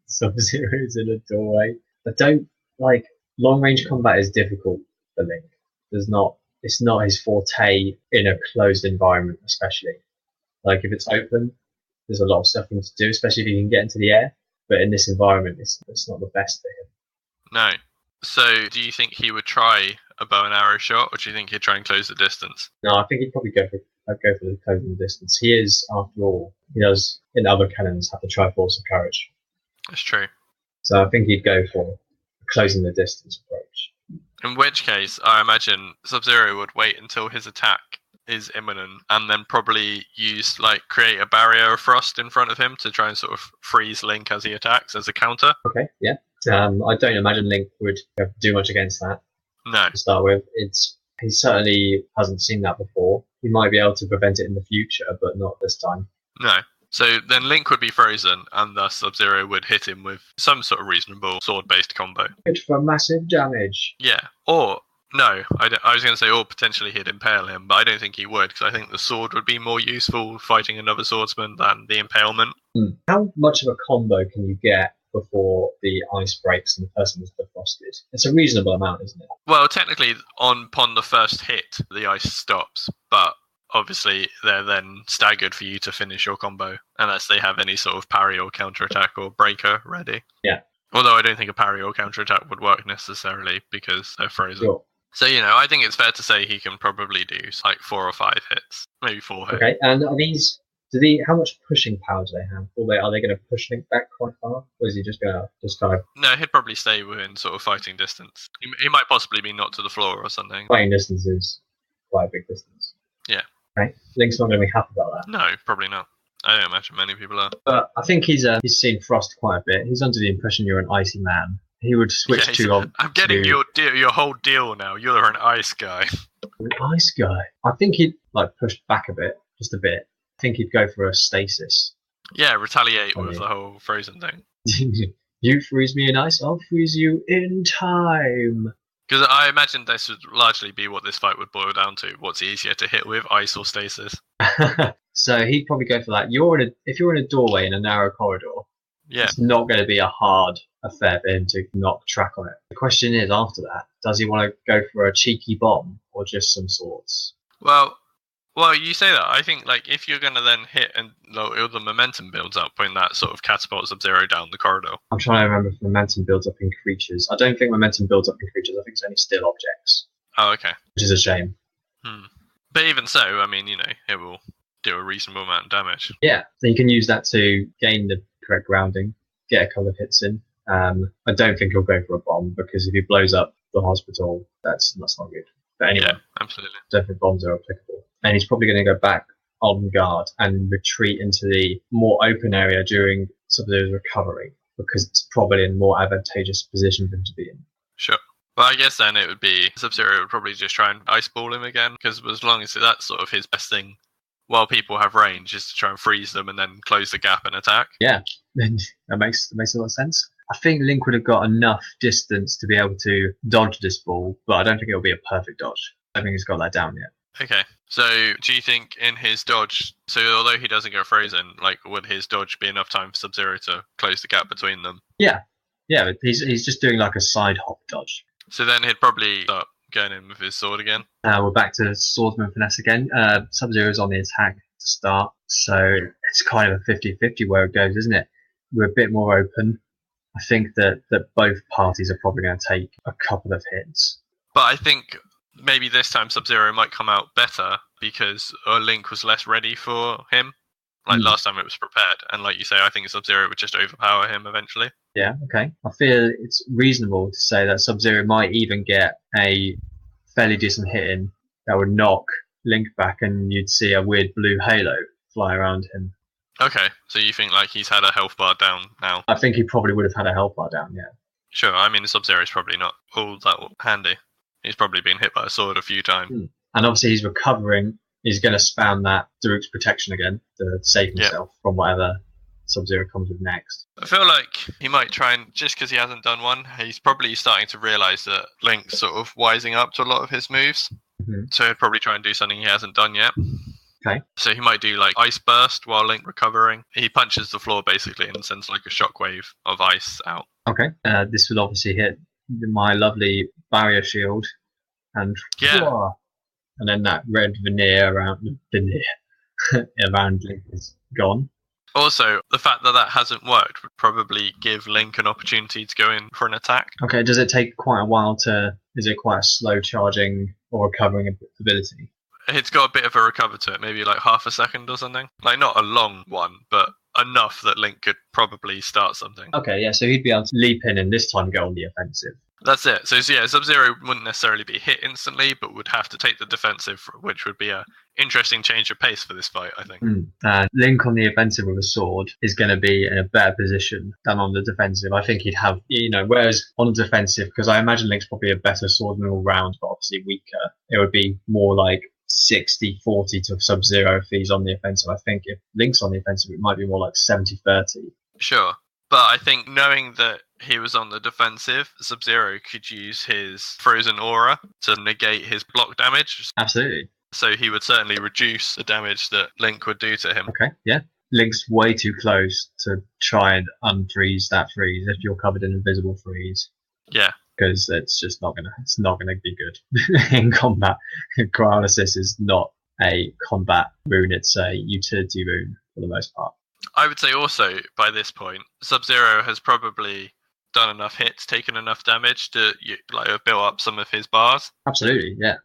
Sub-Zero's in a doorway. I don't, long-range combat is difficult for Link. It's not his forte in a closed environment, especially. Like, if it's open, there's a lot of stuff for him to do, especially if he can get into the air. But in this environment, it's not the best for him. No. So, do you think he would try a bow and arrow shot, or do you think he'd try and close the distance? No, I think he'd probably go for the closing the distance. He is, after all, he does, in other canons, have the Triforce of Courage. That's true. So I think he'd go for closing the distance approach. In which case, I imagine Sub-Zero would wait until his attack is imminent and then probably create a barrier of frost in front of him to try and sort of freeze Link as he attacks as a counter. Okay, yeah. I don't imagine Link would do much against that. No. To start with, he certainly hasn't seen that before. He might be able to prevent it in the future, but not this time. No. So then Link would be frozen, and thus Sub-Zero would hit him with some sort of reasonable sword-based combo. Good for massive damage. Yeah. Or, no, I was going to say, or potentially he'd impale him, but I don't think he would, because I think the sword would be more useful fighting another swordsman than the impalement. How much of a combo can you get before the ice breaks and the person is defrosted? It's a reasonable amount, isn't it? Well, technically, upon the first hit, the ice stops, but obviously they're then staggered for you to finish your combo, unless they have any sort of parry or counterattack or breaker ready. Yeah. Although I don't think a parry or counterattack would work necessarily because they're frozen. Sure. So, I think it's fair to say he can probably do 4 or 5 hits, maybe 4 hits. Okay, and are these... how much pushing power do they have? Are they going to push Link back quite far? Or is he just going to kind of... No, he'd probably stay within sort of fighting distance. He might possibly be knocked to the floor or something. Fighting distance is quite a big distance. Yeah. Okay, Link's not going to be happy about that. No, probably not. I don't imagine many people are. But I think he's seen Frost quite a bit. He's under the impression you're an icy man. He would switch to... I'm getting your whole deal now. You're an ice guy. An ice guy? I think he'd push back a bit, just a bit. I think he'd go for a stasis. Yeah, retaliate with the whole frozen thing. You freeze me in ice, I'll freeze you in time. Because I imagine this would largely be what this fight would boil down to. What's easier to hit with, ice or stasis? So he'd probably go for that. If you're in a doorway in a narrow corridor, yeah, it's not going to be a hard affair for him to knock track on it. The question is, after that, does he want to go for a cheeky bomb or just some swords? Well, you say that. I think if you're going to then hit and the momentum builds up when that sort of catapults Sub-Zero down the corridor. I'm trying to remember if momentum builds up in creatures. I don't think momentum builds up in creatures. I think it's only still objects. Oh, okay. Which is a shame. But even so, it will do a reasonable amount of damage. Yeah, so you can use that to gain the correct grounding, get a couple of hits in. I don't think he'll go for a bomb, because if he blows up the hospital, that's not good. But anyway, yeah, absolutely. I don't think bombs are applicable. And he's probably going to go back on guard and retreat into the more open area during Sub-Zero's recovery, because it's probably in a more advantageous position for him to be in. Sure. Well, I guess then it would be Sub-Zero would probably just try and ice ball him again, because as long as that's sort of his best thing while people have range is to try and freeze them and then close the gap and attack. Yeah, that makes a lot of sense. I think Link would have got enough distance to be able to dodge this ball, but I don't think it'll be a perfect dodge. I don't think he's got that down yet. Okay, so do you think in his dodge, so although he doesn't go frozen, like would his dodge be enough time for Sub-Zero to close the gap between them? Yeah, he's just doing like a side hop dodge. So then he'd probably start going in with his sword again. We're back to swordsman finesse again. Sub-Zero's on the attack to start, so it's kind of a 50-50 where it goes, isn't it? We're a bit more open. I think that both parties are probably going to take a couple of hits. But I think maybe this time Sub-Zero might come out better because Link was less ready for him. Like last time it was prepared. And like you say, I think Sub-Zero would just overpower him eventually. Yeah, okay. I feel it's reasonable to say that Sub-Zero might even get a fairly decent hit in that would knock Link back and you'd see a weird blue halo fly around him. Okay, so you think like he's had a health bar down now? I think he probably would have had a health bar down, yeah. Sure, I mean Sub-Zero's probably not all that handy. He's probably been hit by a sword a few times. And obviously he's recovering. He's going to spam that Daruk's protection again to save himself from whatever Sub-Zero comes with next. I feel like he might try and, just because he hasn't done one, he's probably starting to realise that Link's sort of wising up to a lot of his moves. So he'd probably try and do something he hasn't done yet. Okay. So he might do like Ice Burst while Link recovering. He punches the floor basically and sends like a shockwave of ice out. Okay. This will obviously hit my lovely barrier shield. And and then that red veneer around Link is gone. Also, the fact that hasn't worked would probably give Link an opportunity to go in for an attack. Okay, does it take quite a while is it quite a slow charging or recovering ability? It's got a bit of a recover to it, maybe like half a second or something. Like not a long one, but enough that Link could probably start something. Okay, yeah, so he'd be able to leap in and this time go on the offensive. That's it. So yeah, Sub-Zero wouldn't necessarily be hit instantly, but would have to take the defensive, which would be a interesting change of pace for this fight, I think. Link on the offensive with a sword is going to be in a better position than on the defensive. I think he'd have, whereas on the defensive, because I imagine Link's probably a better swordsman all round, but obviously weaker, it would be more like 60-40 to Sub-Zero if he's on the offensive. I think if Link's on the offensive, it might be more like 70-30. Sure. But I think knowing that he was on the defensive, Sub-Zero could use his frozen aura to negate his block damage. Absolutely. So he would certainly reduce the damage that Link would do to him. Okay, yeah. Link's way too close to try and unfreeze that freeze if you're covered in invisible freeze. Yeah. Because it's just not gonna be good in combat. Paralysis is not a combat rune, it's a utility rune for the most part. I would say also, by this point, Sub-Zero has probably done enough hits, taken enough damage to have built up some of his bars. Absolutely, yeah.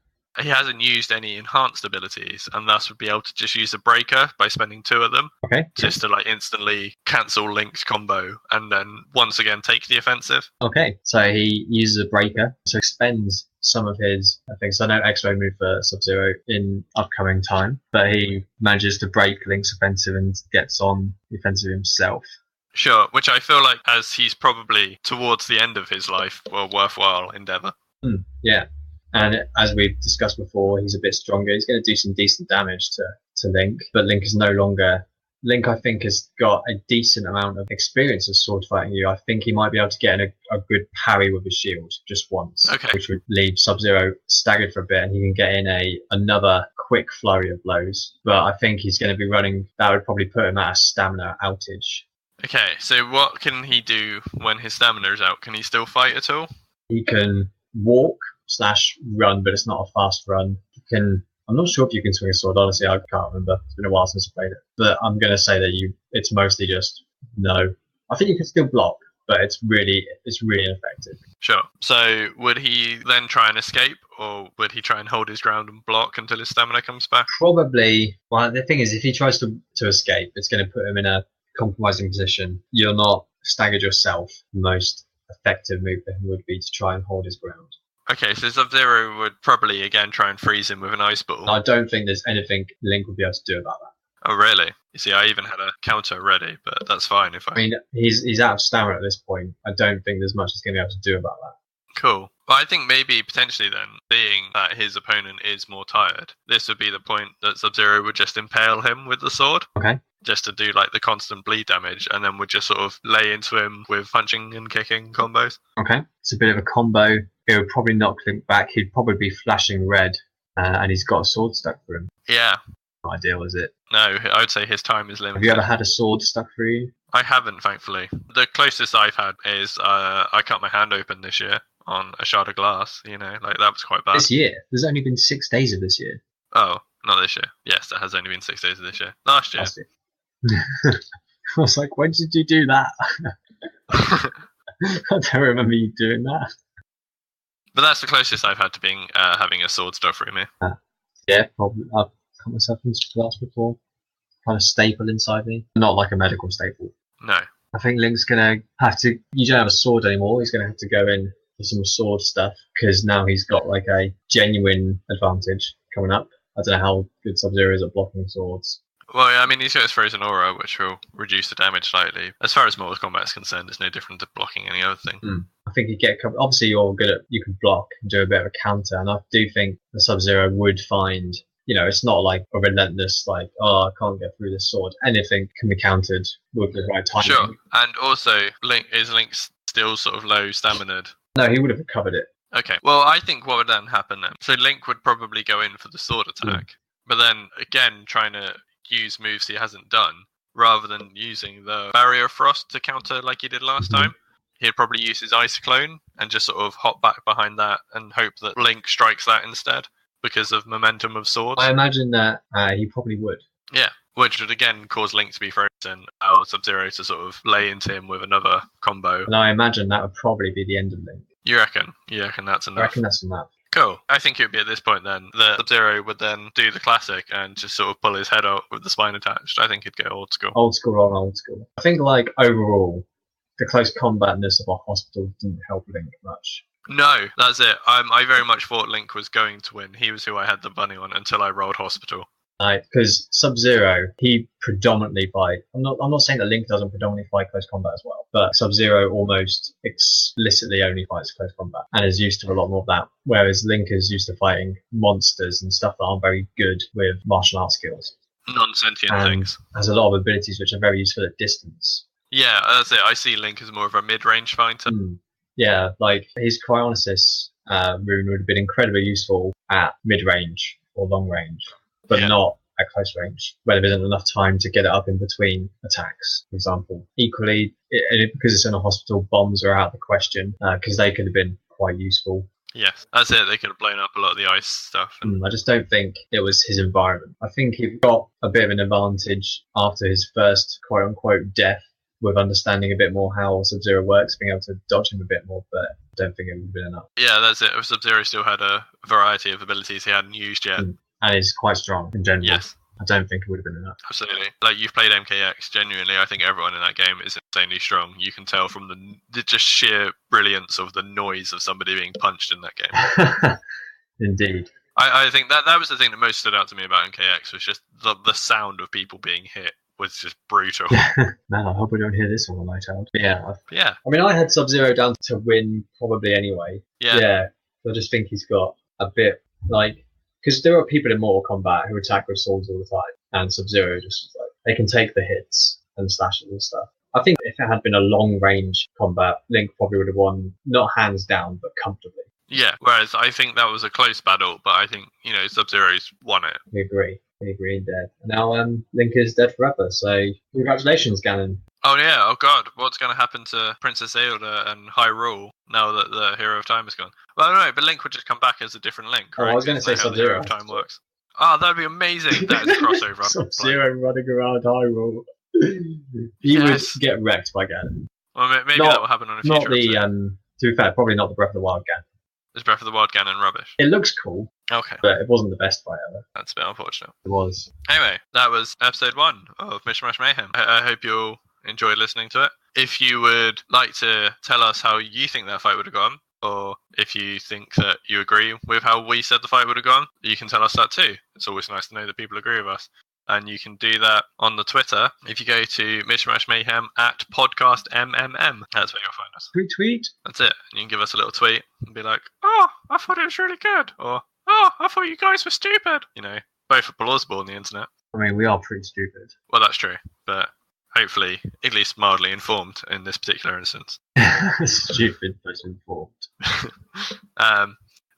He hasn't used any enhanced abilities, and thus would be able to just use a breaker by spending 2 of them. Okay. Just to instantly cancel Link's combo, and then once again take the offensive. Okay, so he uses a breaker, so expends some of his things. So no X-ray move for Sub-Zero in upcoming time, but he manages to break Link's offensive and gets on the offensive himself. Sure, which I feel like, as he's probably towards the end of his life, a worthwhile endeavour. Yeah, and as we've discussed before, he's a bit stronger. He's going to do some decent damage to Link, but Link is no longer... Link, I think, has got a decent amount of experience of sword fighting you. I think he might be able to get in a good parry with his shield just once, which would leave Sub-Zero staggered for a bit, and he can get in another quick flurry of blows. But I think he's going to be running... That would probably put him at a stamina outage. Okay, so what can he do when his stamina is out? Can he still fight at all? He can walk/run, but it's not a fast run. He can... I'm not sure if you can swing a sword. Honestly, I can't remember. It's been a while since I played it. But I'm going to say that it's mostly just no. I think you can still block, but it's really ineffective. Sure. So would he then try and escape, or would he try and hold his ground and block until his stamina comes back? Probably. Well, the thing is, if he tries to escape, it's going to put him in a compromising position. You're not staggered yourself. The most effective move for him would be to try and hold his ground. Okay, so Sub-Zero would probably again try and freeze him with an ice ball. I don't think there's anything Link would be able to do about that. Oh, really? You see, I even had a counter ready, but that's fine if I... I mean, he's out of stamina at this point. I don't think there's much he's going to be able to do about that. Cool. Well, I think maybe potentially then, being that his opponent is more tired, this would be the point that Sub-Zero would just impale him with the sword. Okay. Just to do like the constant bleed damage, and then would just sort of lay into him with punching and kicking combos. Okay. It's a bit of a combo. It would probably knock Link back. He'd probably be flashing red, and he's got a sword stuck for him. Yeah. Not ideal, is it? No, I would say his time is limited. Have you ever had a sword stuck for you? I haven't, thankfully. The closest I've had is I cut my hand open this year on a shard of glass. Like that was quite bad. This year? There's only been 6 days of this year. Oh, not this year. Yes, there has only been 6 days of this year. Last year. I was like, when did you do that? I don't remember you doing that. But that's the closest I've had to being having a sword stuck through me. Yeah, probably. I've cut myself into glass before. Kind of staple inside me. Not like a medical staple. No. I think Link's going to have to... You don't have a sword anymore. He's going to have to go in for some sword stuff, because now he's got like a genuine advantage coming up. I don't know how good Sub-Zero is at blocking swords. Well, yeah, I mean, he's got his Frozen Aura, which will reduce the damage slightly. As far as Mortal Kombat is concerned, it's no different to blocking any other thing. I think you get... Obviously, you're good at... You can block and do a bit of a counter, and I do think the Sub-Zero would find... it's not like a relentless, like, oh, I can't get through this sword. Anything can be countered with the right timing. Sure, and also, Link's still sort of low stamina? No, he would have recovered it. Okay, well, I think what would then happen then? So Link would probably go in for the sword attack, but then, again, trying to use moves he hasn't done, rather than using the Barrier of Frost to counter like he did last time. He'd probably use his Ice Clone and just sort of hop back behind that and hope that Link strikes that instead, because of momentum of swords. I imagine that he probably would. Yeah, which would again cause Link to be frozen, or Sub-Zero to sort of lay into him with another combo. And I imagine that would probably be the end of Link. You reckon? You reckon that's enough? I reckon that's enough. Cool. I think it would be at this point then that Sub-Zero would then do the classic and just sort of pull his head out with the spine attached. I think he'd go old school. Old school on old school. I think, like, overall, the close combatness of a hospital didn't help Link much. No, that's it. I very much thought Link was going to win. He was who I had the bunny on until I rolled hospital. Because Sub-Zero, he predominantly fight. I'm not saying that Link doesn't predominantly fight close combat as well, but Sub-Zero almost explicitly only fights close combat and is used to a lot more of that. Whereas Link is used to fighting monsters and stuff that aren't very good with martial arts skills. Non-sentient things. Has a lot of abilities which are very useful at distance. Yeah, that's it. I see Link as more of a mid-range fighter. Yeah, like his Cryonesis rune would have been incredibly useful at mid-range or long range, but not at close range, where there isn't enough time to get it up in between attacks, for example. Equally, because it's in a hospital, bombs are out of the question, because they could have been quite useful. Yes, that's it. They could have blown up a lot of the ice stuff. I just don't think it was his environment. I think he got a bit of an advantage after his first quote-unquote death, with understanding a bit more how Sub-Zero works, being able to dodge him a bit more, but I don't think it would have been enough. Yeah, that's it. Sub-Zero still had a variety of abilities he hadn't used yet. And is quite strong in general. Yes. I don't think it would have been enough. Absolutely. Like, you've played MKX, genuinely, I think everyone in that game is insanely strong. You can tell from the just sheer brilliance of the noise of somebody being punched in that game. Indeed. I think that was the thing that most stood out to me about MKX, was just the sound of people being hit was just brutal. Man, I hope we don't hear this on the night out. Yeah. Yeah. I mean, I had Sub-Zero down to win probably anyway. Yeah. I just think he's got a bit, like... Because there are people in Mortal Kombat who attack with swords all the time, and Sub-Zero just, like, they can take the hits and slashes and stuff. I think if it had been a long-range combat, Link probably would have won, not hands down, but comfortably. Yeah, whereas I think that was a close battle, but I think, Sub-Zero's won it. We agree indeed. And now Link is dead forever, so congratulations, Ganon. Oh yeah, oh god, what's going to happen to Princess Ailda and Hyrule now that the Hero of Time is gone? Well, no, but Link would just come back as a different Link, right? I was going to say Sub-Zero. Hero of Time works. Oh, that'd be amazing. That is a crossover. Sub-Zero running around Hyrule. He would get wrecked by Ganon. Well, maybe that will happen on a future episode. To be fair, probably not the Breath of the Wild Ganon. Is Breath of the Wild Ganon rubbish? It looks cool. Okay. But it wasn't the best fight ever. That's a bit unfortunate. It was. Anyway, that was episode 1 of Mishmash Mayhem. I hope you'll enjoy listening to it. If you would like to tell us how you think that fight would have gone, or if you think that you agree with how we said the fight would have gone, you can tell us that too. It's always nice to know that people agree with us. And you can do that on the Twitter if you go to Mishmash Mayhem at podcastmmm. That's where you'll find us. Tweet. That's it. And you can give us a little tweet and be like, oh, I thought it was really good. Or, oh, I thought you guys were stupid. You know, both are plausible on the internet. I mean, we are pretty stupid. Well, that's true. But hopefully, at least mildly informed in this particular instance. Stupid but informed.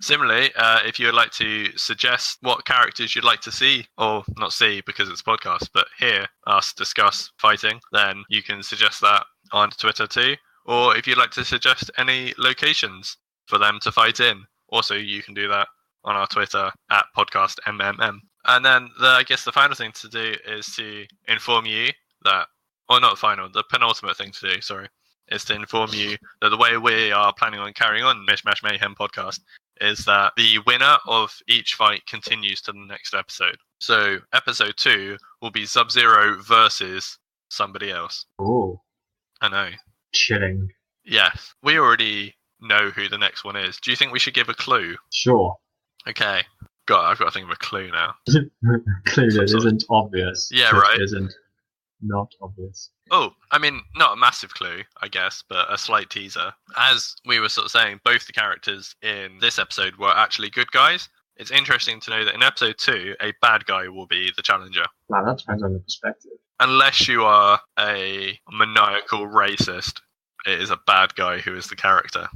Similarly, if you would like to suggest what characters you'd like to see, or not see because it's a podcast, but hear us discuss fighting, then you can suggest that on Twitter too. Or if you'd like to suggest any locations for them to fight in, also you can do that on our Twitter at podcastmmm. And then I guess the final thing to do is to inform you that, or not final, the penultimate thing to do, sorry, is to inform you that the way we are planning on carrying on Mishmash Mayhem podcast is that the winner of each fight continues to the next episode. So episode 2 will be Sub-Zero versus somebody else. Oh. I know. Chilling. Yes. We already know who the next one is. Do you think we should give a clue? Sure. Okay. God, I've got to think of a clue now. Clue that isn't obvious. Yeah, right. Isn't not obvious. Oh, I mean, not a massive clue, I guess, but a slight teaser. As we were sort of saying, both the characters in this episode were actually good guys. It's interesting to know that in episode 2, a bad guy will be the challenger. Wow, that depends on the perspective. Unless you are a maniacal racist, it is a bad guy who is the character.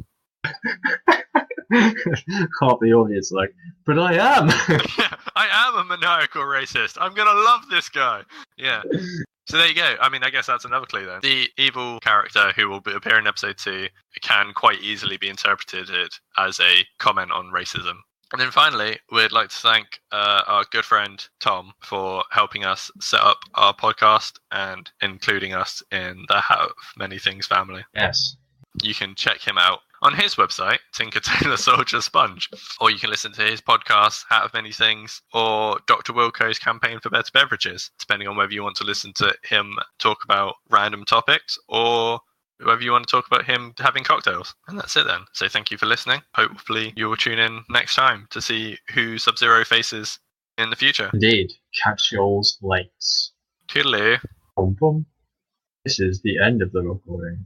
Half the audience like, but I am. Yeah, I am a maniacal racist. I'm going to love this guy. Yeah. So there you go. I mean, I guess that's another clue then. The evil character who will appear in episode 2 can quite easily be interpreted as a comment on racism. And then finally, we'd like to thank our good friend Tom for helping us set up our podcast and including us in the Hat of Many Things family. Yes. You can check him out on his website, Tinker Tailor Soldier Sponge, or you can listen to his podcast, Hat of Many Things, or Dr. Wilco's Campaign for Better Beverages, depending on whether you want to listen to him talk about random topics or whether you want to talk about him having cocktails. And that's it then. So thank you for listening. Hopefully you will tune in next time to see who Sub-Zero faces in the future. Indeed. Capsules Lakes. Toodaloo. Boom boom. This is the end of the recording.